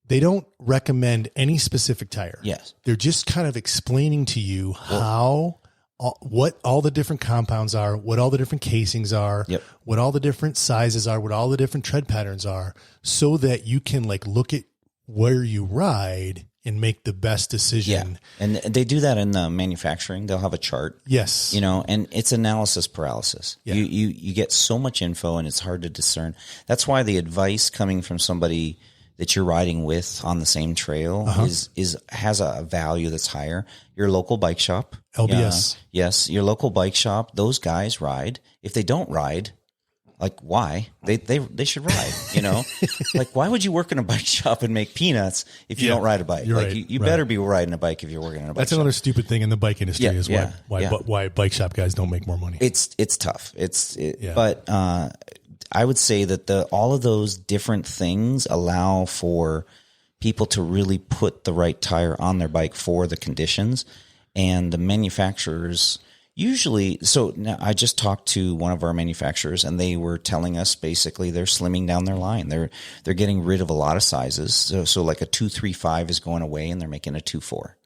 they don't recommend any specific tire. Yes. They're just kind of explaining to you what all the different compounds are, what all the different casings are, what all the different sizes are, what all the different tread patterns are, so that you can like look at where you ride and make the best decision. Yeah. And they do that in the manufacturing. They'll have a chart. Yes. You know, and it's analysis paralysis. Yeah. You get so much info and it's hard to discern. That's why the advice coming from somebody that you're riding with on the same trail has a value that's higher. Your local bike shop. LBS. Yes. Your local bike shop, those guys ride. If they don't ride, like why? They should ride, you know? Like why would you work in a bike shop and make peanuts if you don't ride a bike? You're like right, you better be riding a bike if you're working in a bike That's shop. another stupid thing in the bike industry is why bike shop guys don't make more money. It's tough. But I would say that all of those different things allow for people to really put the right tire on their bike for the conditions, and the manufacturers usually. So now I just talked to one of our manufacturers and they were telling us basically they're slimming down their line. They're getting rid of a lot of sizes. So like a 235 is going away and they're making a 24.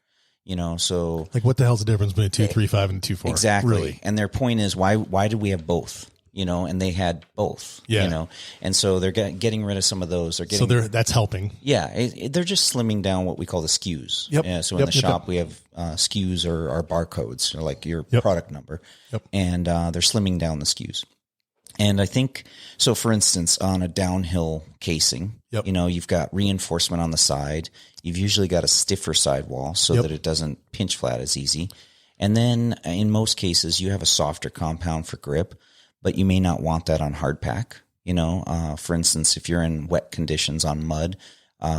You know, so like what the hell's the difference between a 235 and a 24? Exactly. Really? And their point is why did we have both? You know, and they had both. Yeah. You know, and so they're getting rid of some of those. That's helping. Yeah, they're just slimming down what we call the SKUs. Yep. So in the shop we have SKUs or barcodes, or like your product number. Yep. And they're slimming down the SKUs. And I think so. For instance, on a downhill casing, you know, you've got reinforcement on the side. You've usually got a stiffer sidewall so that it doesn't pinch flat as easy. And then in most cases, you have a softer compound for grip, but you may not want that on hard pack. You know, for instance, if you're in wet conditions on mud,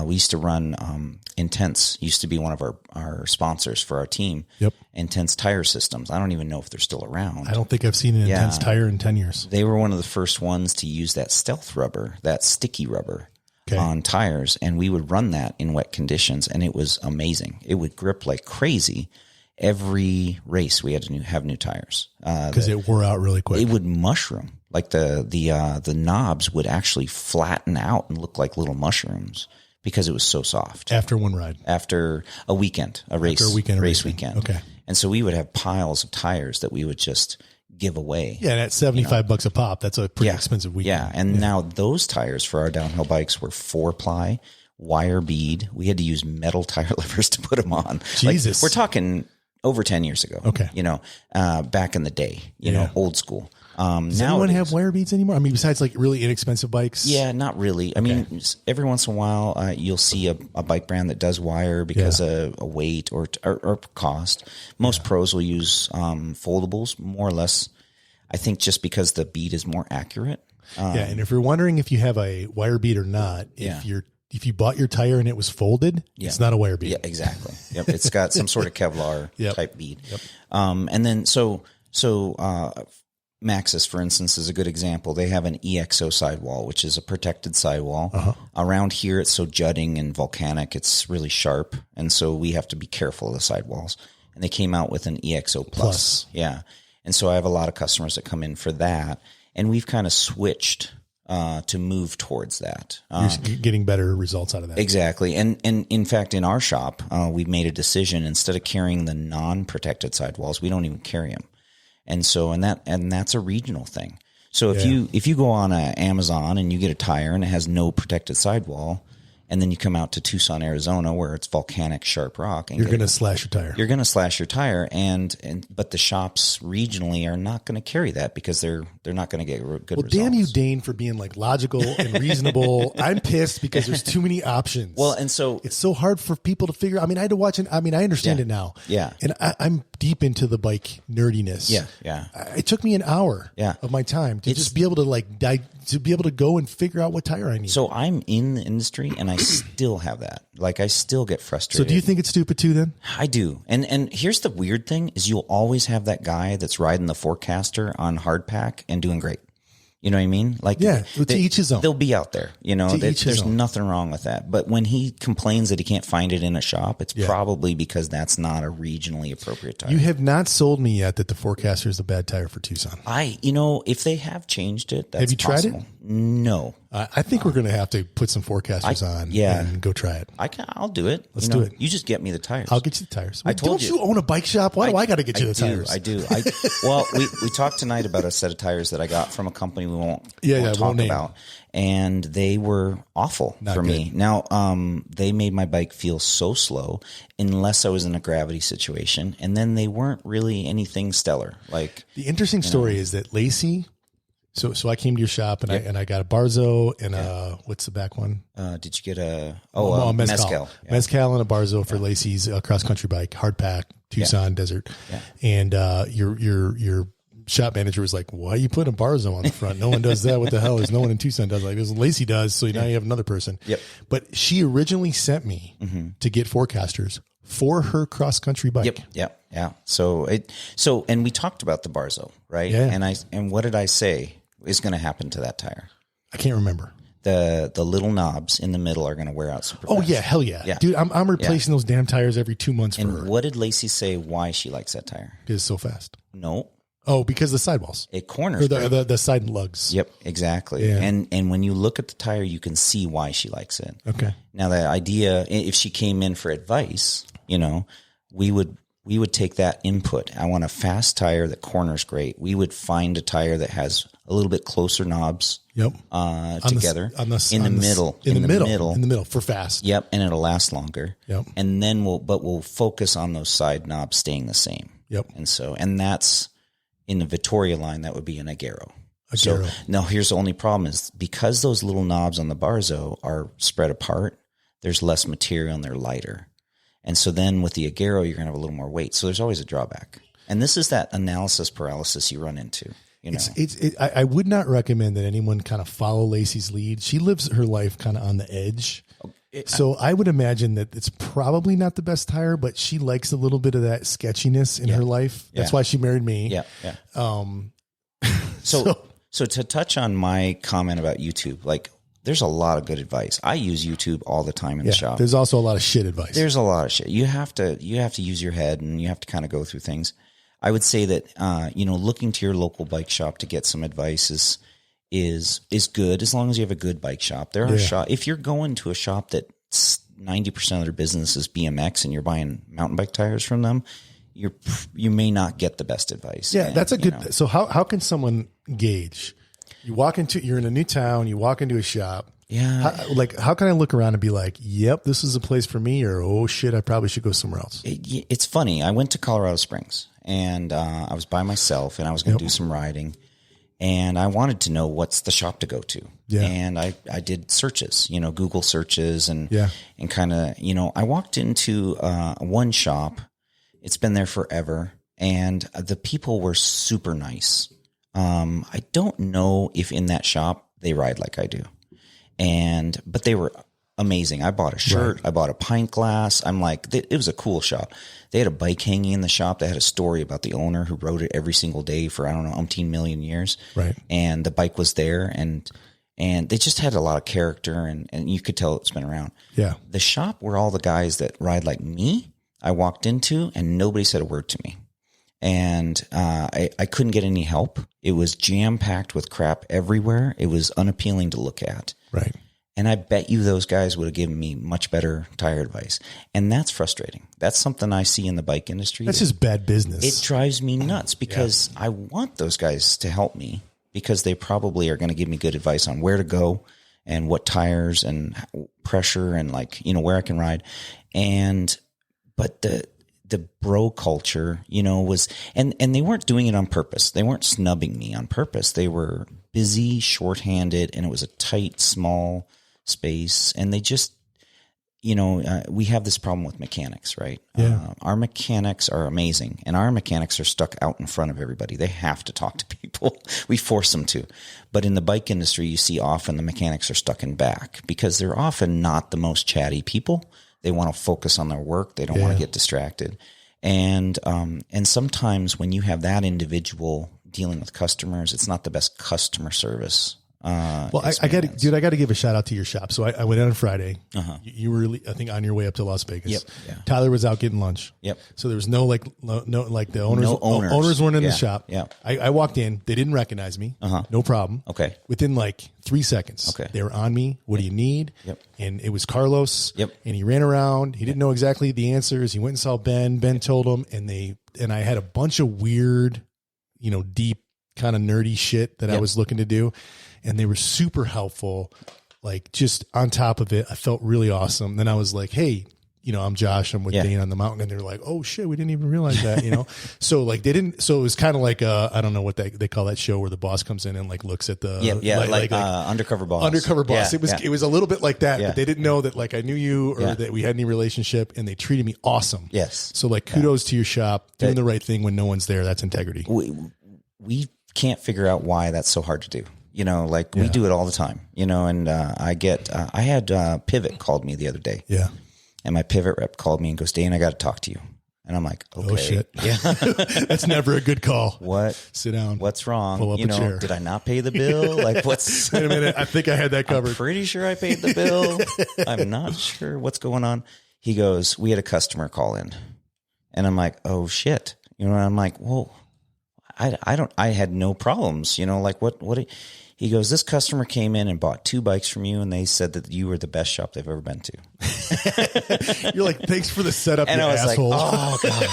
we used to run Intense, used to be one of our sponsors for our team. Yep. Intense Tire Systems. I don't even know if they're still around. I don't think I've seen an Intense tire in 10 years. They were one of the first ones to use that stealth rubber, that sticky rubber on tires. And we would run that in wet conditions and it was amazing. It would grip like crazy. Every race we had to have new tires because it wore out really quick. It would mushroom, like the knobs would actually flatten out and look like little mushrooms because it was so soft. After one ride, after a weekend, race weekend. Okay, and so we would have piles of tires that we would just give away. Yeah, and at $75 a pop, that's a pretty expensive weekend. Yeah, and now those tires for our downhill bikes were 4-ply wire bead. We had to use metal tire levers to put them on. Jesus, we're talking over 10 years ago. Okay. You know, back in the day, you know, old school. Does anyone have wire beads anymore? I mean, besides like really inexpensive bikes? Yeah, not really. I mean, every once in a while, you'll see a bike brand that does wire because of a weight or cost. Most pros will use foldables, more or less. I think just because the bead is more accurate. And if you're wondering if you have a wire bead or not, if you bought your tire and it was folded, it's not a wire bead. Yeah, exactly. Yep. It's got some sort of Kevlar type bead. Yep. And then so Maxxis, for instance, is a good example. They have an EXO sidewall, which is a protected sidewall. Around here, it's so jutting and volcanic, it's really sharp. And so we have to be careful of the sidewalls. And they came out with an EXO Plus. Yeah. And so I have a lot of customers that come in for that. And we've kind of switched to move towards that. You're getting better results out of that. Exactly. And in fact, in our shop, we've made a decision, instead of carrying the non-protected sidewalls, we don't even carry them. And so, and that's a regional thing. So if you go on Amazon and you get a tire and it has no protected sidewall, and then you come out to Tucson, Arizona, where it's volcanic sharp rock, and you're going to slash your tire. You're going to slash your tire, but the shops regionally are not going to carry that because they're not going to get good results. Damn you, Dane, for being like logical and reasonable. I'm pissed because there's too many options. Well, and so it's so hard for people to figure. I mean, I had to watch it. I mean, I understand it now. Yeah, and I'm deep into the bike nerdiness. Yeah. It took me an hour of my time to just be able to to be able to go and figure out what tire I need. So I'm in the industry and I still have that. Like I still get frustrated. So do you think it's stupid too then? I do. And here's the weird thing is you'll always have that guy that's riding the Forecaster on hard pack and doing great. You know what I mean? Like, to each his own. They'll be out there, you know, there's nothing wrong with that. But when he complains that he can't find it in a shop, it's probably because that's not a regionally appropriate tire. You have not sold me yet that the Forecaster is a bad tire for Tucson. If they have changed it, that's have you tried possible. it? No. I think we're going to have to put some Forecasters on and go try it. I'll do it. Let's do it. You just get me the tires. I'll get you the tires. I told Don't you own a bike shop? Why do I got to get you the tires? I do. Well, we talked tonight about a set of tires that I got from a company we won't talk about. And they were awful for me. Now, they made my bike feel so slow unless I was in a gravity situation. And then they weren't really anything stellar. Like the interesting story is that Lacey, so I came to your shop and I got a Barzo and what's the back one? Did you get a Mezcal. Yeah. Mezcal and a Barzo for Lacey's cross country bike, hard pack, Tucson desert. Yeah. And your shop manager was like, why are you putting a Barzo on the front? No one does that. What the hell is no one in Tucson does? Like, because Lacey does. So now you have another person. Yep. But she originally sent me to get Forecasters for her cross country bike. Yep. Yeah. So and we talked about the Barzo, right? Yeah. And what did I say is going to happen to that tire? I can't remember. The little knobs in the middle are going to wear out super fast. Oh yeah, hell yeah. Dude, I'm replacing those damn tires every 2 months for her. And what did Lacey say why she likes that tire? Because it's so fast. No. Oh, because the sidewalls. It corners. Or the side lugs. Yep, exactly. Yeah. And when you look at the tire, you can see why she likes it. Okay. Now the idea, if she came in for advice, we would take that input. I want a fast tire that corners great. We would find a tire that has a little bit closer knobs. Yep. Together in the middle for fast. Yep. And it'll last longer. Yep. And then we'll focus on those side knobs staying the same. Yep. And that's in the Vittoria line, that would be an Agero. So now here's the only problem is because those little knobs on the Barzo are spread apart, there's less material and they're lighter. And so then with the Agero, you're going to have a little more weight. So there's always a drawback. And this is that analysis paralysis you run into. I would not recommend that anyone kind of follow Lacey's lead. She lives her life kind of on the edge. So I would imagine that it's probably not the best tire, but she likes a little bit of that sketchiness in her life. That's why she married me. Yeah. So to touch on my comment about YouTube, like there's a lot of good advice. I use YouTube all the time in the shop. There's also a lot of shit advice. There's a lot of shit. You have to use your head and you have to kind of go through things. I would say that, looking to your local bike shop to get some advice is good as long as you have a good bike shop. There are if you're going to a shop that 90% of their business is BMX and you're buying mountain bike tires from them, you may not get the best advice. Yeah, that's a good. So how can someone gauge? You're in a new town, you walk into a shop. Yeah. How can I look around and be like, yep, this is a place for me, or, oh shit, I probably should go somewhere else? It's funny. I went to Colorado Springs and I was by myself and I was going to do some riding. And I wanted to know what's the shop to go to. Yeah. And I did searches, Google searches and kind of, I walked into one shop. It's been there forever. And the people were super nice. I don't know if in that shop they ride like I do. But they were amazing. I bought a shirt. Right. I bought a pint glass. I'm like, it was a cool shop. They had a bike hanging in the shop that had a story about the owner who rode it every single day for, I don't know, umpteen million years. Right. And the bike was there and they just had a lot of character and you could tell it's been around. Yeah. The shop were all the guys that ride like me. I walked into and nobody said a word to me. And I couldn't get any help. It was jam-packed with crap everywhere. It was unappealing to look at. Right. And I bet you those guys would have given me much better tire advice. And that's frustrating. That's something I see in the bike industry. That's just bad business. It drives me nuts because I want those guys to help me. because they probably are going to give me good advice on where to go and what tires and pressure and like, where I can ride. But the bro culture, was, and they weren't doing it on purpose. They weren't snubbing me on purpose. They were busy, shorthanded, and it was a tight, small space. And they just, we have this problem with mechanics, right? Yeah. Our mechanics are amazing, and our mechanics are stuck out in front of everybody. They have to talk to people. We force them to. But in the bike industry, you see often the mechanics are stuck in back because they're often not the most chatty people. They want to focus on their work. They don't want to get distracted. And sometimes when you have that individual dealing with customers, it's not the best customer service. Well, I got to give a shout out to your shop. So I went out on Friday. You were, I think, on your way up to Las Vegas. Yep. Yeah. Tyler was out getting lunch. Yep. So there was the owners. No owners. Owners weren't in the shop. Yeah. I walked in. They didn't recognize me. No problem. Okay. Within like 3 seconds. Okay. They were on me. What do you need? Yep. And it was Carlos. Yep. And he ran around. He didn't know exactly the answers. He went and saw Ben. Ben told him, and I had a bunch of weird, deep kind of nerdy shit that I was looking to do. And they were super helpful, like just on top of it. I felt really awesome. Then I was like, hey, I'm Josh. I'm with Dane on the mountain. And they're like, oh shit, we didn't even realize that, So like so it was kind of like, I don't know what they call that show where the boss comes in and like looks at the, Undercover Boss. Undercover Boss. Yeah, it was a little bit like that, but they didn't know that like I knew you or that we had any relationship, and they treated me awesome. Yes. So like kudos to your shop, doing the right thing when no one's there. That's integrity. We can't figure out why that's so hard to do. We do it all the time, and I had Pivot called me the other day. Yeah. And my Pivot rep called me and goes, Dane, I got to talk to you. And I'm like, okay. Oh shit. Yeah. That's never a good call. What? Sit down. What's wrong? Pull up a chair. Did I not pay the bill? Like what's Wait a minute. I think I had that covered. I'm pretty sure I paid the bill. I'm not sure what's going on. He goes, we had a customer call in. And I'm like, oh shit. And I'm like, well, I had no problems, like what he goes, this customer came in and bought 2 bikes from you, and they said that you were the best shop they've ever been to. You're like, thanks for the setup, and you I was asshole. like, oh God.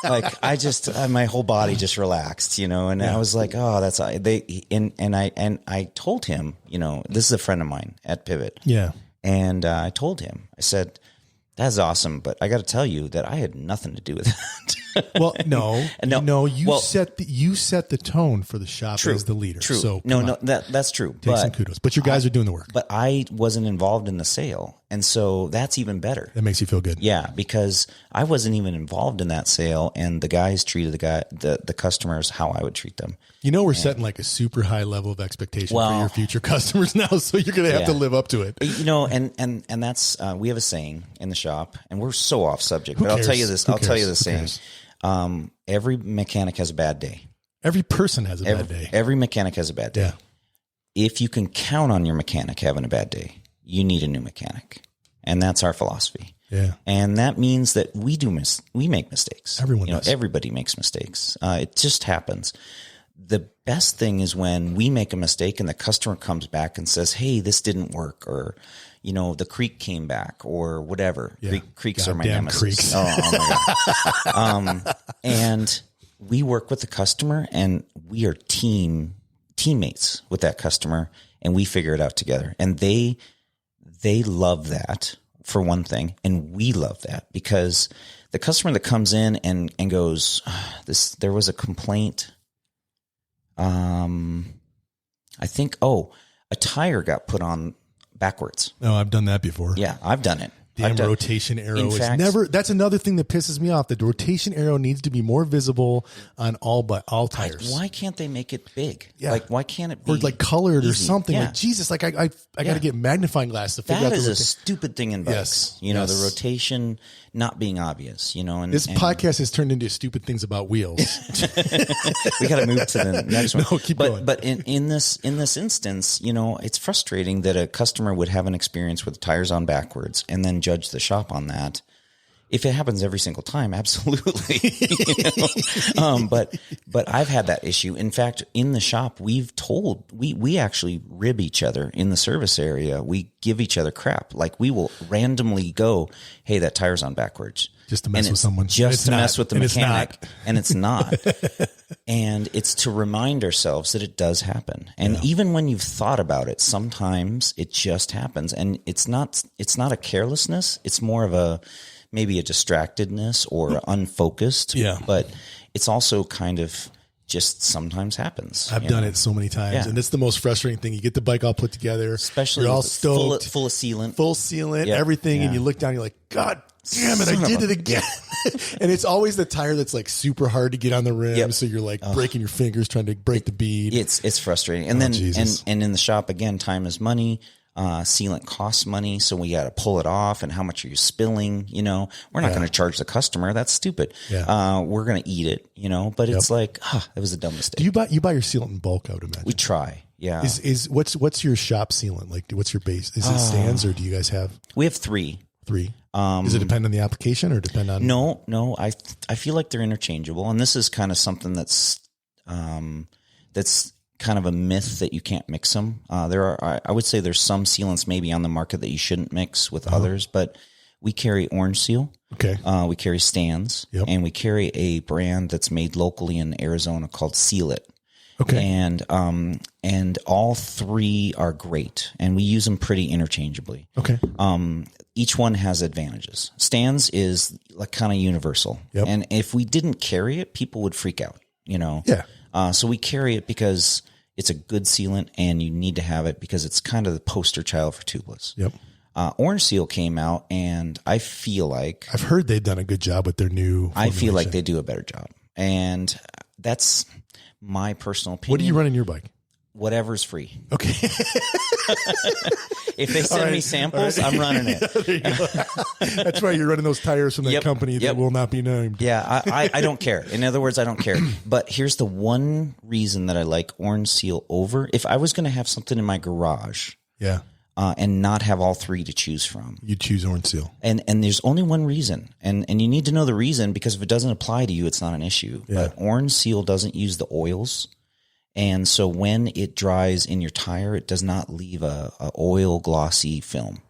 Like I just, my whole body just relaxed, and I was like, oh, that's, I told him, this is a friend of mine at Pivot. Yeah. And I told him, I said, that's awesome, but I got to tell you that I had nothing to do with that. Well, you set the tone for the shop as the leader. True. So that's true. Take some kudos. But your guys are doing the work. But I wasn't involved in the sale, and so that's even better. That makes you feel good. Yeah, because I wasn't even involved in that sale, and the guys treated the customers how I would treat them. We're setting like a super high level of expectation for your future customers now, so you're going to have to live up to it. And that's we have a saying in the shop, and we're so off subject, but I'll tell you this. I'll tell you the saying. Every mechanic has a bad day. Every person has a bad day. Every mechanic has a bad day. Yeah. If you can count on your mechanic having a bad day, you need a new mechanic, and that's our philosophy. Yeah. And that means that we make mistakes. Everyone does. Everybody makes mistakes. It just happens. The best thing is when we make a mistake and the customer comes back and says, hey, this didn't work, or, the creak came back, or whatever. Yeah. Creaks are my nemesis. Creaks. Oh my God. And we work with the customer, and we are teammates with that customer, and we figure it out together. And they love that, for one thing, and we love that, because the customer that comes in and goes, there was a complaint. I think, a tire got put on backwards. Oh, I've done that before. Yeah, I've done it. Damn rotation arrow is never, that's another thing that pisses me off. The rotation arrow needs to be more visible on all tires. Why can't they make it big? Yeah. Like, why can't it be or like colored easy? or something? Yeah. Like, Jesus, like I got to get magnifying glass to figure out that is a stupid thing in bikes. Yes. The rotation not being obvious, and this podcast has turned into stupid things about wheels. We got to move to the next one. No, keep going. But in this instance, it's frustrating that a customer would have an experience with tires on backwards and then judge the shop on that. If it happens every single time, absolutely. But I've had that issue. In fact, in the shop, we actually rib each other in the service area. We give each other crap. Like we will randomly go, "Hey, that tire's on backwards." Just to mess with someone. Just to mess with the mechanic. And it's not. And it's to remind ourselves that it does happen. And even when you've thought about it, sometimes it just happens. And it's not a carelessness. It's more of maybe a distractedness or unfocused. Yeah. But it's also kind of just sometimes happens. I've done it so many times, and it's the most frustrating thing. You get the bike all put together, especially you're all stoked, full of sealant, everything, and you look down, you're like, God damn it, I did it again. And it's always the tire that's like super hard to get on the rim, so you're like breaking your fingers trying to break the bead. It's frustrating. And then and in the shop again, time is money. Sealant costs money, so we got to pull it off. And how much are you spilling? We're not going to charge the customer. That's stupid. We're going to eat it. But it's like, that was a dumb mistake. Do you buy your sealant in bulk? I would imagine we try. Yeah. What's your shop sealant like? What's your base? Is it stands or do you guys have? We have three. Does it depend on the application or depend on? No. I feel like they're interchangeable, and this is kind of something that's kind of a myth that you can't mix them. I would say there's some sealants maybe on the market that you shouldn't mix with others, but we carry Orange Seal. Okay. We carry stands, and we carry a brand that's made locally in Arizona called Seal It. Okay. And all three are great, and we use them pretty interchangeably. Okay. Each one has advantages. Stands is like kind of universal. Yep. And if we didn't carry it, people would freak out, Yeah. So we carry it because it's a good sealant and you need to have it because it's kind of the poster child for tubeless. Yep. Orange Seal came out, and I feel like I've heard they've done a good job with their new formulation. I feel like they do a better job. And that's my personal opinion. What do you run in your bike? Whatever's free. Okay. If they send me samples, I'm running it. That's right. You're running those tires from that company that will not be named. Yeah, I don't care. In other words, I don't care. But here's the one reason that I like Orange Seal over. If I was going to have something in my garage, and not have all three to choose from, you'd choose Orange Seal. And there's only one reason, and you need to know the reason, because if it doesn't apply to you, it's not an issue. But Orange Seal doesn't use the oils. And so when it dries in your tire, it does not leave a oil glossy film.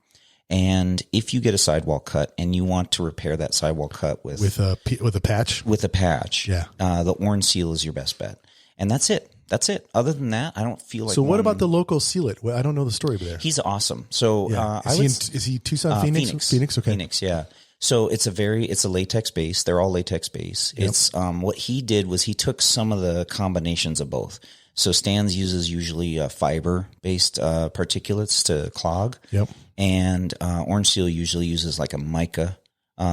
And if you get a sidewall cut and you want to repair that sidewall cut with a patch, the Orange Seal is your best bet. And that's it. Other than that, I don't feel like. So what about the local Seal It? Well, I don't know the story over there. He's awesome. So is he Tucson, Phoenix? Phoenix, okay. Phoenix, yeah. So it's a latex base. They're all latex base. Yep. It's what he did was he took some of the combinations of both. So Stans uses usually fiber based particulates to clog. Yep. And Orange Seal usually uses like a mica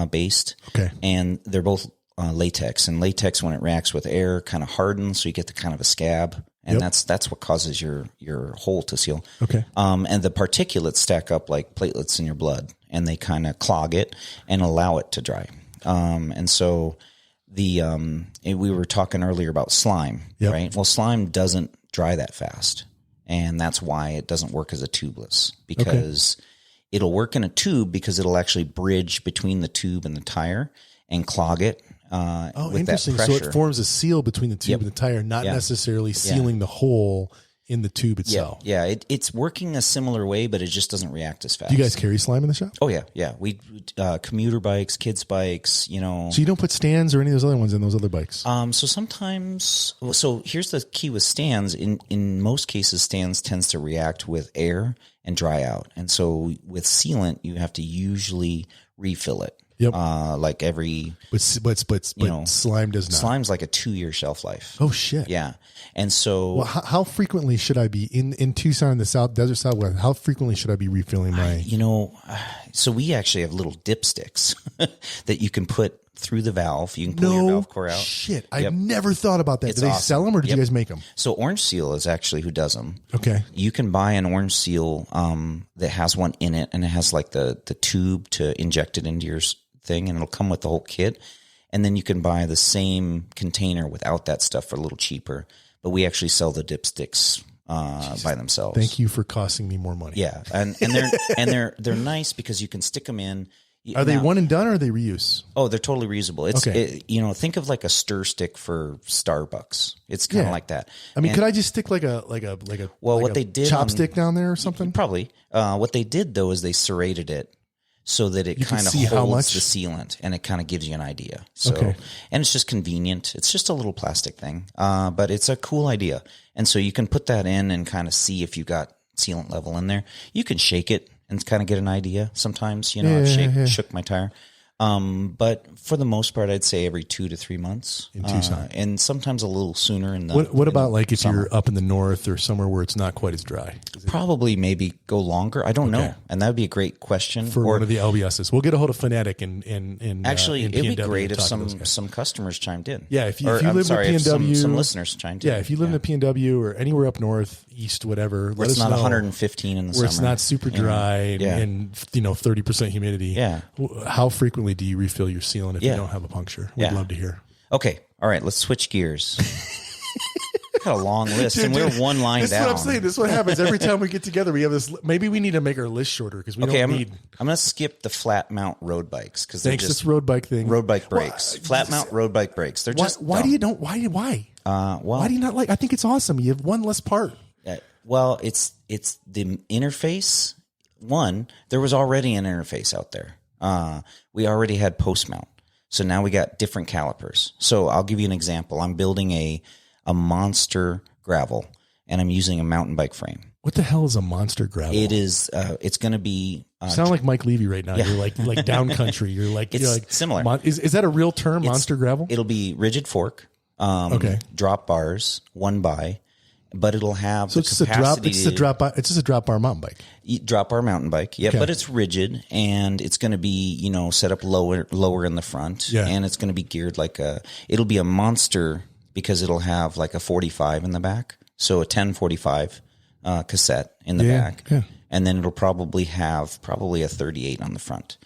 based. Okay. And they're both latex, and latex when it reacts with air kind of hardens, so you get the kind of a scab. And that's what causes your hole to seal. Okay. And the particulates stack up like platelets in your blood, and they kind of clog it and allow it to dry. And so we were talking earlier about slime, right? Well, slime doesn't dry that fast, and that's why it doesn't work as a tubeless, because it'll work in a tube because it'll actually bridge between the tube and the tire and clog it. With interesting. That so it forms a seal between the tube and the tire, not necessarily sealing the hole in the tube itself. Yeah. It's working a similar way, but it just doesn't react as fast. Do you guys carry slime in the shop? Oh yeah. We commuter bikes, kids bikes, So you don't put stands or any of those other ones in those other bikes? So sometimes. So here's the key with stands. In most cases, stands tends to react with air and dry out, and so with sealant, you have to usually refill it. Yep. Like every, but slime does not. Slime's like a 2-year shelf life. Oh shit. Yeah. And so, well, how frequently should I be in Tucson in the South Desert Southwest? How frequently should I be refilling my? So we actually have little dipsticks that you can put through the valve. You can pull your valve core out. Shit. I've never thought about that. It's Do they awesome. sell them or did you guys make them? So Orange Seal is actually who does them. Okay. You can buy an Orange Seal that has one in it, and it has like the tube to inject it into your thing, and it'll come with the whole kit. And then you can buy the same container without that stuff for a little cheaper. But we actually sell the dipsticks by themselves. Thank you for costing me more money. Yeah, and they're nice because you can stick them in. Are they one and done, or are they reuse? Oh, they're totally reusable. It's think of like a stir stick for Starbucks. It's kind of like that. I mean, could I just stick like a what they did chopstick down there or something? Probably. What they did though is they serrated it so that it kind of holds the sealant, and it kind of gives you an idea. So, and it's just convenient. It's just a little plastic thing, but it's a cool idea. And so you can put that in and kind of see if you got sealant level in there. You can shake it and kind of get an idea. Sometimes, I've shook my tire. But for the most part, I'd say every 2 to 3 months in Tucson, and sometimes a little sooner. What about like if summer? You're up in the north or somewhere where it's not quite as dry? Probably maybe go longer. I don't know, and that would be a great question for one of the LBSs. We'll get a hold of Fanatic and actually and it'd be great if some customers chimed in. Yeah, if you live in PNW, some listeners chimed in. Yeah, if you live in the PNW or anywhere up north, east, whatever, where it's not 115 in the summer, where it's not super dry and 30% humidity. Yeah, how frequently do you refill your sealant if you don't have a puncture? We'd love to hear. Okay. All right. Let's switch gears. Got a long list, and we're one line down. This is what I'm saying. This is what happens every time we get together. We have this. Maybe we need to make our list shorter because we don't need. I'm going to skip the flat mount road bikes because they're just this road bike thing. Road bike brakes, flat mount road bike brakes. They're just. Why do you don't? Why? Why do you not like? I think it's awesome. You have one less part. Well, it's the interface. One, there was already an interface out there. We already had post mount. So now we got different calipers. So I'll give you an example. I'm building a monster gravel, and I'm using a mountain bike frame. What the hell is a monster gravel? It is. It's going to be. You sound like Mike Levy right now. Yeah. You're like down country. You're like similar. Is that a real term? Monster gravel? It'll be rigid fork. Drop bars 1x. But it'll have it's just a drop bar mountain bike. Drop bar mountain bike, yeah. Okay. But it's rigid, and it's going to be set up lower in the front, and it's going to be geared it'll be a monster because it'll have like a 45 in the back, so a 1045 cassette in the back, and then it'll probably have a 38 on the front,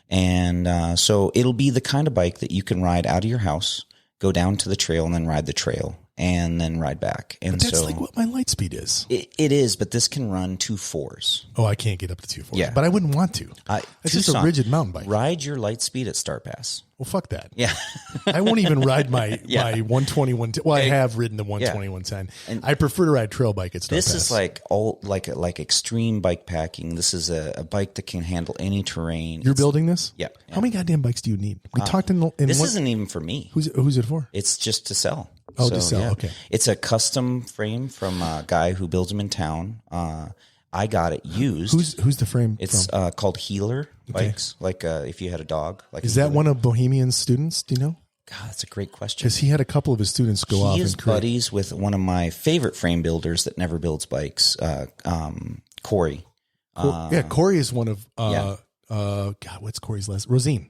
and so it'll be the kind of bike that you can ride out of your house, go down to the trail, and then ride the trail. And then ride back. And that's like what my light speed is. It is, but this can run 2.4s. Oh, I can't get up to 2.4s. Yeah. But I wouldn't want to. It's just a rigid mountain bike. Ride your light speed at Star Pass. Well, fuck that. Yeah. I won't even ride my 121. Well, I have ridden the 12110. And I prefer to ride trail bike at Star Pass. This is like extreme bike packing. This is a bike that can handle any terrain. You're building this? Yeah. How many goddamn bikes do you need? We talked this isn't even for me. Who's it for? It's just to sell. Oh, to sell. Okay. It's a custom frame from a guy who builds them in town. I got it used. Who's the frame? It's called Healer bikes. Like if you had a dog. Is that one of Bohemian's students? Do you know? God, that's a great question. Because he had a couple of his students go off. He is buddies with one of my favorite frame builders that never builds bikes, Corey. Corey is one of. God, what's Corey's last? Rosine,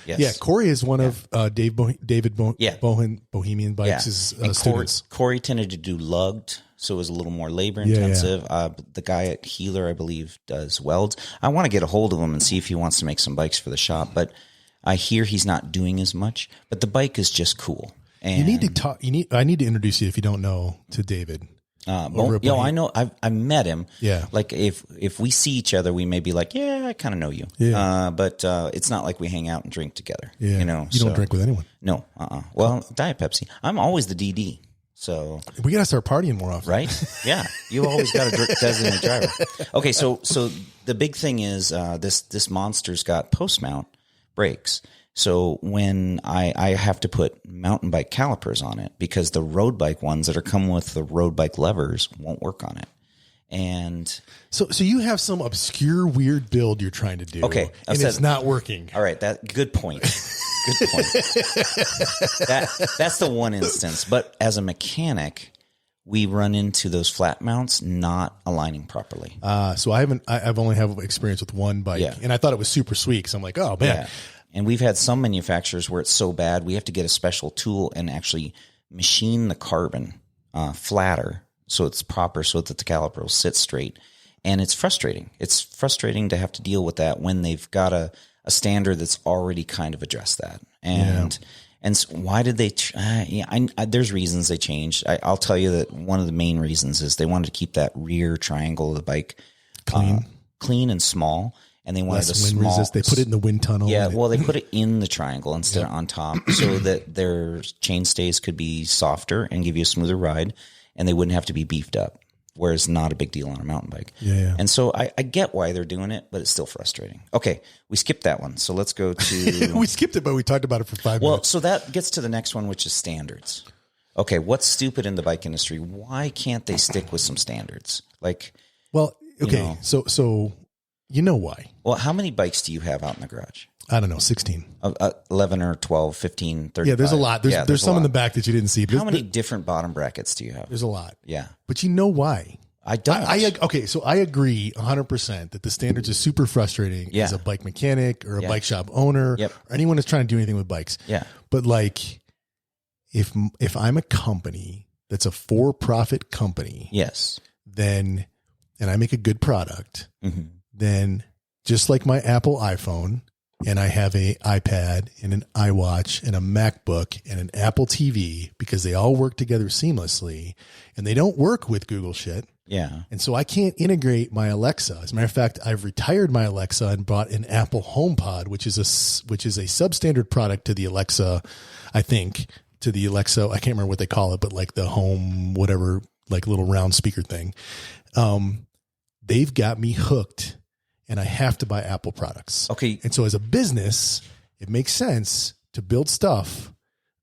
yes. Yeah, Corey is one of David Bohemian Bikes' students. Corey tended to do lugged, so it was a little more labor intensive. The guy at Healer, I believe, does welds. I want to get a hold of him and see if he wants to make some bikes for the shop, but I hear he's not doing as much. But the bike is just cool. And you need to talk. I need to introduce you, if you don't know, to David. I know. I met him. Yeah. Like if we see each other, we may be like, yeah, I kind of know you. Yeah. But it's not like we hang out and drink together. Yeah. You don't drink with anyone. No. Well, Diet Pepsi. I'm always the DD. So we gotta start partying more often, right? Yeah. You always got a designated driver. Okay. So the big thing is this monster's got post mount brakes. So when I have to put mountain bike calipers on it because the road bike ones that are coming with the road bike levers won't work on it. And so you have some obscure, weird build you're trying to do. Okay. And it's not working. All right. Good point. Good point. That's the one instance. But as a mechanic, we run into those flat mounts not aligning properly. So I've only have experience with one bike and I thought it was super sweet. So I'm like, oh man. Yeah. And we've had some manufacturers where it's so bad, we have to get a special tool and actually machine the carbon flatter so it's proper so that the caliper will sit straight. And it's frustrating. It's frustrating to have to deal with that when they've got a standard that's already kind of addressed that. And so why did they? There's reasons they changed. I'll tell you that one of the main reasons is they wanted to keep that rear triangle of the bike clean and small. and they wanted less wind resist. They put it in the wind tunnel. Yeah, well, they put it in the triangle instead of on top, so that their chain stays could be softer and give you a smoother ride, and they wouldn't have to be beefed up. Whereas not a big deal on a mountain bike. Yeah. And so I get why they're doing it, but it's still frustrating. Okay, we skipped that one, so let's go to. We skipped it, but we talked about it for 5 minutes. Well, so that gets to the next one, which is standards. Okay, what's stupid in the bike industry? Why can't they stick with some standards? Like, well, okay, so you know why? Well, how many bikes do you have out in the garage? I don't know, 16. 11 or 12, 15, 35. Yeah, there's a lot. There's some in the back that you didn't see. How many different bottom brackets do you have? There's a lot. Yeah. But you know why? I don't. Okay, so I agree 100% that the standards is super frustrating as a bike mechanic or a bike shop owner or anyone that's trying to do anything with bikes. Yeah. But like, if I'm a company that's a for-profit company, then, and I make a good product, then just like my Apple iPhone, and I have a iPad and an iWatch and a MacBook and an Apple TV, because they all work together seamlessly and they don't work with Google shit. Yeah. And so I can't integrate my Alexa. As a matter of fact, I've retired my Alexa and bought an Apple HomePod, which is a substandard product to the Alexa, I think, to the Alexa. I can't remember what they call it, but like the home, whatever, like little round speaker thing. They've got me hooked. And I have to buy Apple products. Okay. And so as a business, it makes sense to build stuff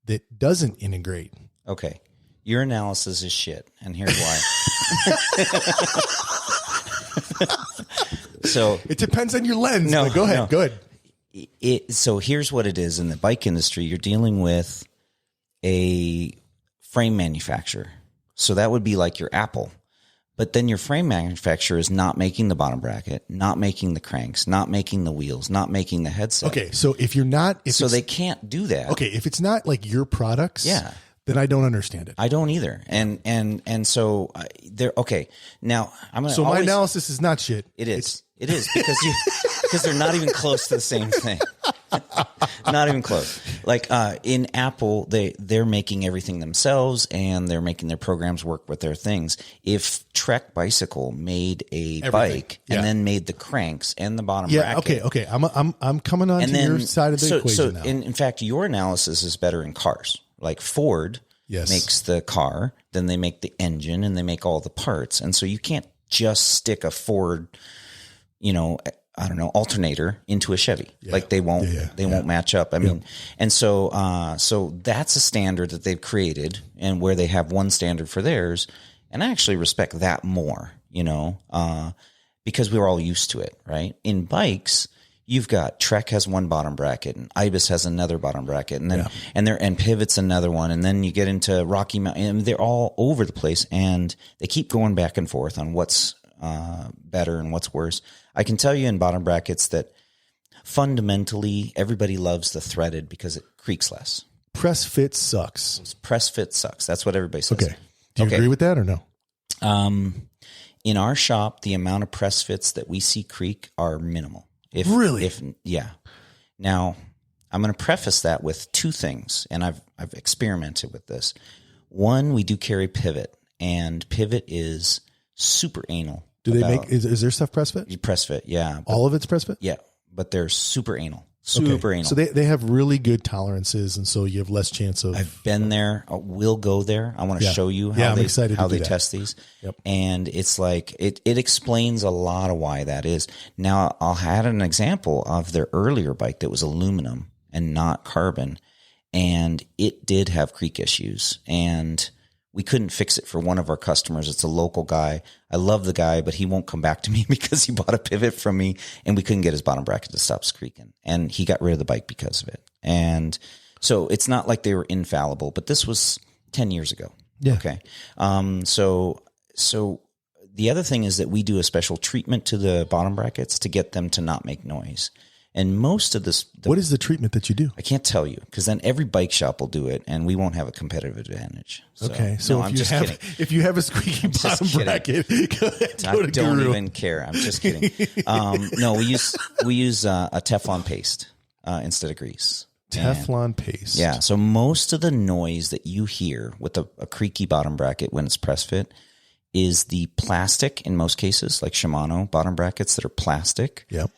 that doesn't integrate. Okay. Your analysis is shit. And here's why. So it depends on your lens. No, go ahead. No. Go ahead. So here's what it is in the bike industry. You're dealing with a frame manufacturer. So that would be like your Apple. But then your frame manufacturer is not making the bottom bracket, not making the cranks, not making the wheels, not making the headset. Okay, so if you're not... So they can't do that. Okay, if it's not like your products, then I don't understand it. I don't either. And so they're... Okay, now I'm going to... So my analysis is not shit. It is because they're not even close to the same thing. Not even close. Like in Apple, they're making everything themselves and they're making their programs work with their things. If Trek Bicycle made a bike and then made the cranks and the bottom bracket. Okay. I'm coming on to your side of the equation now. In fact, your analysis is better in cars. Like Ford makes the car, then they make the engine and they make all the parts. And so you can't just stick a Ford, I don't know, alternator into a Chevy. Like they won't match up. I mean, and so that's a standard that they've created and where they have one standard for theirs. And I actually respect that more, because we're all used to it, right? In bikes, you've got Trek has one bottom bracket and Ibis has another bottom bracket and then, and Pivot's another one. And then you get into Rocky Mountain and they're all over the place and they keep going back and forth on what's better and what's worse. I can tell you in bottom brackets that fundamentally everybody loves the threaded because it creaks less. Press fit sucks. Press fit sucks. That's what everybody says. Okay. Do you agree with that or no? In our shop, the amount of press fits that we see creak are minimal. Really? Now, I'm going to preface that with two things, and I've experimented with this. One, we do carry Pivot, and Pivot is super anal. Do they make, is their stuff press fit? Press fit, yeah. All of it's press fit? Yeah, but they're super anal. Super anal. So they have really good tolerances, and so you have less chance of... I've been there. We'll go there. I want to show you how they test these. Yep. And it's like, it explains a lot of why that is. Now, I'll add an example of their earlier bike that was aluminum and not carbon, and it did have creak issues, and we couldn't fix it for one of our customers. It's a local guy. I love the guy, but he won't come back to me because he bought a Pivot from me and we couldn't get his bottom bracket to stop squeaking. And he got rid of the bike because of it. And so it's not like they were infallible, but this was 10 years ago. Yeah. Okay. So the other thing is that we do a special treatment to the bottom brackets to get them to not make noise. And most of this... what is the treatment that you do? I can't tell you because then every bike shop will do it and we won't have a competitive advantage. So, okay. So if you have a squeaky bottom bracket, go ahead, I don't even care. I'm just kidding. No, we use a Teflon paste instead of grease. Teflon paste. Yeah. So most of the noise that you hear with a creaky bottom bracket when it's press fit is the plastic in most cases, like Shimano bottom brackets that are plastic. Yep.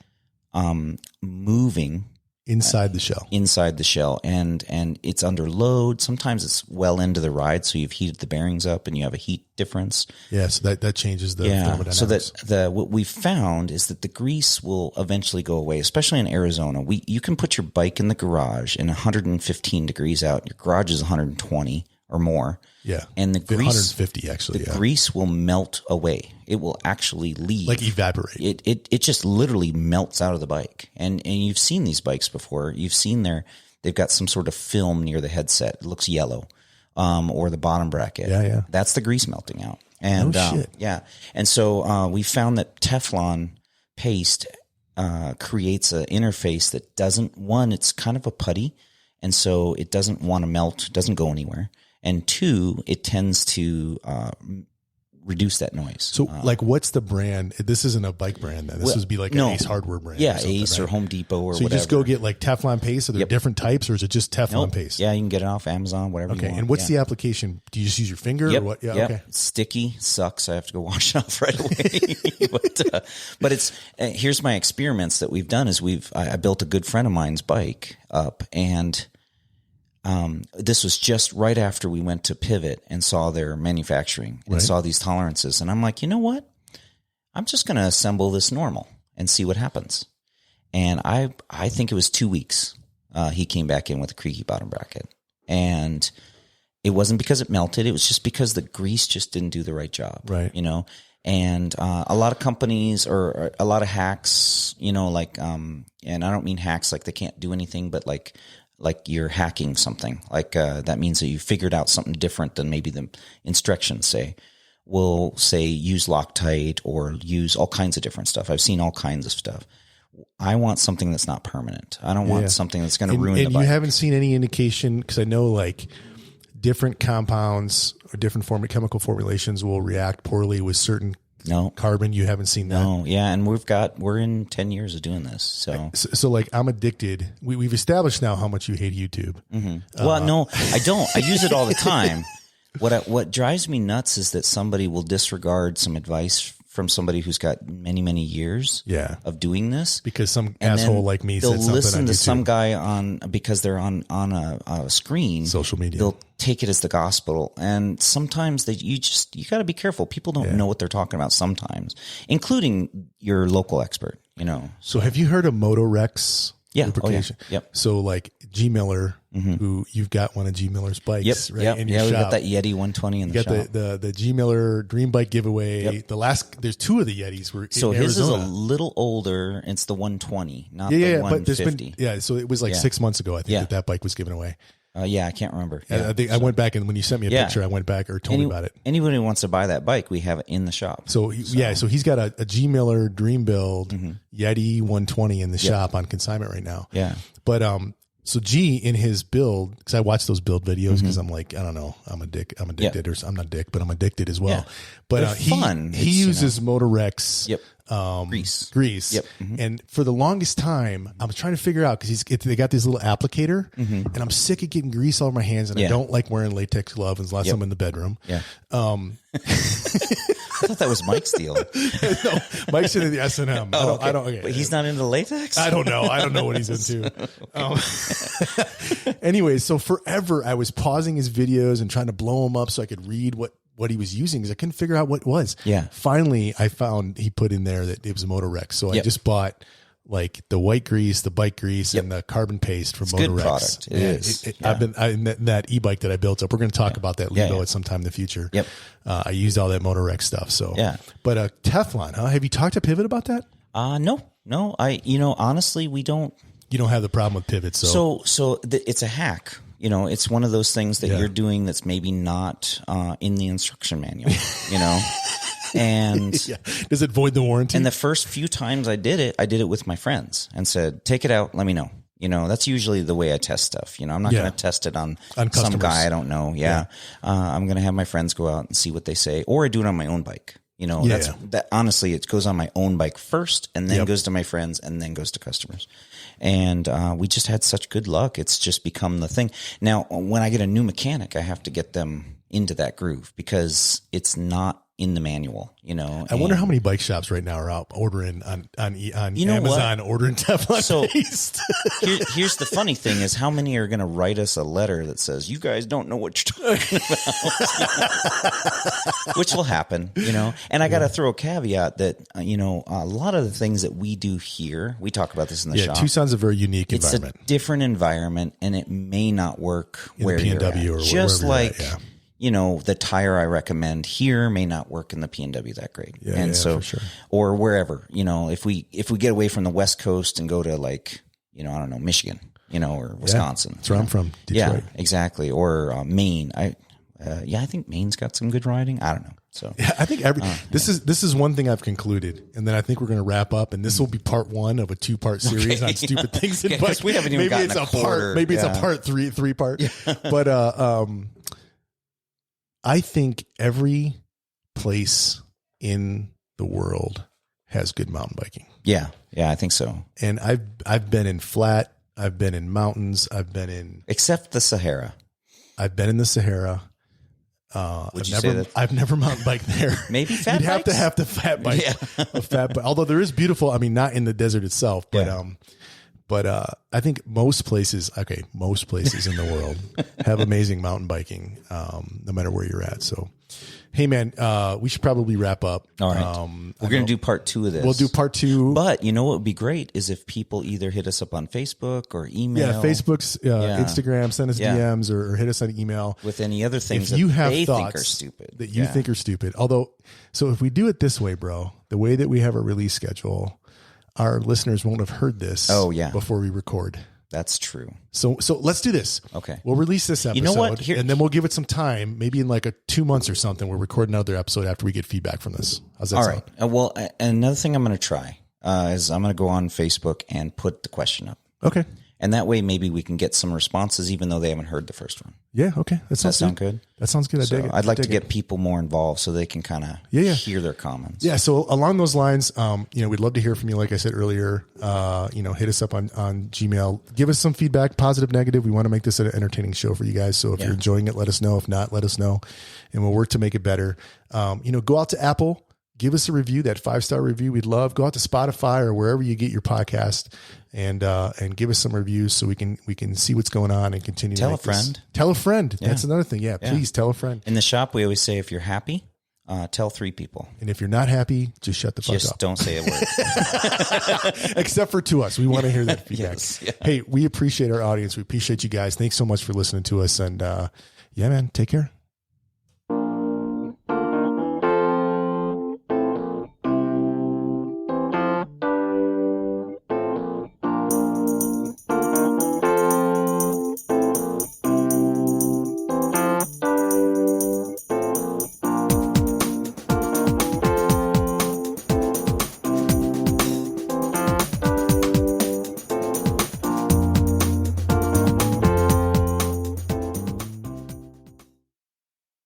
moving inside the shell, and it's under load. Sometimes it's well into the ride, so you've heated the bearings up and you have a heat difference. Yeah, so that changes the thermodynamics. So that what we found is that the grease will eventually go away, especially in Arizona. You can put your bike in the garage in 115 degrees out. Your garage is 120 or more. Yeah. And the grease, 150 actually. The grease will melt away. It will actually leave. Like evaporate. It just literally melts out of the bike. And you've seen these bikes before. You've seen they've got some sort of film near the headset. It looks yellow. Or the bottom bracket. Yeah. That's the grease melting out. And shit. Yeah. And so we found that Teflon paste creates an interface that it's kind of a putty. And so it doesn't want to melt, doesn't go anywhere. And 2, it tends to reduce that noise. So, what's the brand? This isn't a bike brand, then. This would be like an Ace Hardware brand. Yeah, Ace or Home Depot or whatever. So you just go get like Teflon paste? Are there different types, or is it just Teflon paste? Yeah, you can get it off Amazon, whatever you want. And what's the application? Do you just use your finger or what? Yeah, okay. It's sticky, sucks. I have to go wash it off right away. but it's here's my experiments that we've done is I built a good friend of mine's bike up, and this was just right after we went to Pivot and saw their manufacturing and saw these tolerances. And I'm like, you know what? I'm just going to assemble this normal and see what happens. And I think it was 2 weeks. He came back in with a creaky bottom bracket, and it wasn't because it melted. It was just because the grease just didn't do the right job. Right. And a lot of companies or a lot of hacks, and I don't mean hacks like they can't do anything, but like you're hacking something. That means that you figured out something different than maybe the instructions say. Will say use Loctite or use all kinds of different stuff. I've seen all kinds of stuff. I want something that's not permanent. I don't want something that's going to ruin the bike. And you haven't seen any indication, because I know different compounds or different chemical formulations will react poorly with certain carbon. You haven't seen that? No, yeah, and we're in 10 years of doing this. So I'm addicted. We've established now how much you hate YouTube. Mm-hmm. Well, no, I don't. I use it all the time. What drives me nuts is that somebody will disregard some advice from somebody who's got many, many years of doing this. Because some asshole like me said something on YouTube. They'll listen to some guy because they're on a screen. Social media. They'll take it as the gospel. And sometimes you got to be careful. People don't know what they're talking about sometimes, including your local expert, So have you heard of Motorex? Lubrication? Oh, yeah. Yep. So G Miller, who you've got one of G Miller's bikes, right? Yep. In your shop. We got that Yeti 120 in the shop. You got the G Miller Dream Bike giveaway. Yep. There's 2 of the Yetis were so in his Arizona. is a little older. It's the 120, not the 150. But so it was 6 months ago, I think that bike was given away. I can't remember. I think I went back, and when you sent me a picture, I went back or told me about it. Anybody who wants to buy that bike, we have it in the shop. So he's got a G Miller Dream Build Yeti 120 in the shop on consignment right now. Yeah. But so G in his build, because I watch those build videos because I'm like, I don't know, I'm addicted, or I'm not dick, but I'm addicted as well. Yeah. But he uses Motorex grease. Yep. And for the longest time, I was trying to figure out, because they got this little applicator, and I'm sick of getting grease all over my hands, and I don't like wearing latex gloves unless I'm in the bedroom. Yeah. I thought that was Mike's deal. No, Mike's into the S&M. I don't. Okay. But he's not into latex? I don't know. I don't know what he's into. Anyway, so forever I was pausing his videos and trying to blow him up so I could read what he was using, because I couldn't figure out what it was. Yeah. Finally, I found he put in there that it was Motorex. So I just bought the white grease, the bike grease, and the carbon paste from Motorex. Good product. It is. I've been that e-bike that I built up. We're going to talk about that Levo at some time in the future. Yep. I used all that Motorex stuff. So But Teflon, huh? Have you talked to Pivot about that? No. Honestly, we don't. You don't have the problem with Pivot, so it's a hack. It's one of those things that you're doing that's maybe not in the instruction manual. And does it void the warranty? And the first few times I did it with my friends and said, take it out, let me know. That's usually the way I test stuff. I'm not going to test it on some guy I don't know. I'm going to have my friends go out and see what they say, or I do it on my own bike. That honestly, it goes on my own bike first, and then goes to my friends, and then goes to customers. And we just had such good luck. It's just become the thing. Now, when I get a new mechanic, I have to get them into that groove, because it's not in the manual, you know. I wonder how many bike shops right now are out ordering on you know Amazon, what? ordering Teflon So paste. here's the funny thing is how many are going to write us a letter that says, you guys don't know what you're talking about, which will happen, you know. And I got to throw a caveat that, you know, a lot of the things that we do here, we talk about this in the shop. Tucson's a very unique it's environment. It's a different environment, and it may not work in where P&W you're at. or just like, at, you know, the tire I recommend here may not work in the P&W that great. And so, for sure. Or wherever, you know, if we get away from the West Coast and go to like, you know, I don't know, Michigan, you know, or Wisconsin. That's where I'm from. Detroit. Yeah, exactly. Or Maine. I think Maine's got some good riding. I don't know. So yeah, I think this is one thing I've concluded, and then I think we're going to wrap up, and this will be part 1 of a 2-part series on stupid things in bike. We haven't even gotten a quarter. Maybe it's a part 3 part. Yeah. But I think every place in the world has good mountain biking. Yeah, I think so. And I've been in flat, I've been in mountains, I've been in except the Sahara. I've been in the Sahara. I've never mountain biked there. Maybe fat You'd bikes? have to fat bike. Yeah. A fat bike. Although there is beautiful, I mean, not in the desert itself, but I think most places in the world have amazing mountain biking, no matter where you're at. So, hey man, we should probably wrap up. All right. We're going to do part 2 of this. We'll do part 2. But you know what would be great is if people either hit us up on Facebook or email. Yeah, Facebook's, Instagram, send us DMs or hit us on email. With any other things if you that have they thoughts think are stupid. That you think are stupid. Although, so if we do it this way, bro, the way that we have a release schedule, our listeners won't have heard this before we record. That's true. So let's do this. Okay. We'll release this episode, you know what? And then we'll give it some time, maybe in like 2 months or something. We'll record another episode after we get feedback from this. How's that sound? All right. Well, another thing I'm going to try is I'm going to go on Facebook and put the question up. Okay. And that way, maybe we can get some responses, even though they haven't heard the first one. Yeah. Okay. Does that sound good? That sounds good. So I'd like to get people more involved so they can kind of hear their comments. Yeah. So along those lines, we'd love to hear from you. Like I said earlier, hit us up on Gmail, give us some feedback, positive, negative. We want to make this an entertaining show for you guys. So if you're enjoying it, let us know. If not, let us know, and we'll work to make it better. Go out to Apple, give us a review, that 5-star review. We'd love. Go out to Spotify or wherever you get your podcast, and give us some reviews so we can see what's going on and continue. Tell a friend. Tell a friend. Yeah. That's another thing. Yeah, please tell a friend. In the shop, we always say, if you're happy, tell 3 people. And if you're not happy, just shut the fuck up. Just don't say a word. Except for to us. We want to hear that feedback. Yes, yeah. Hey, we appreciate our audience. We appreciate you guys. Thanks so much for listening to us. And man, take care.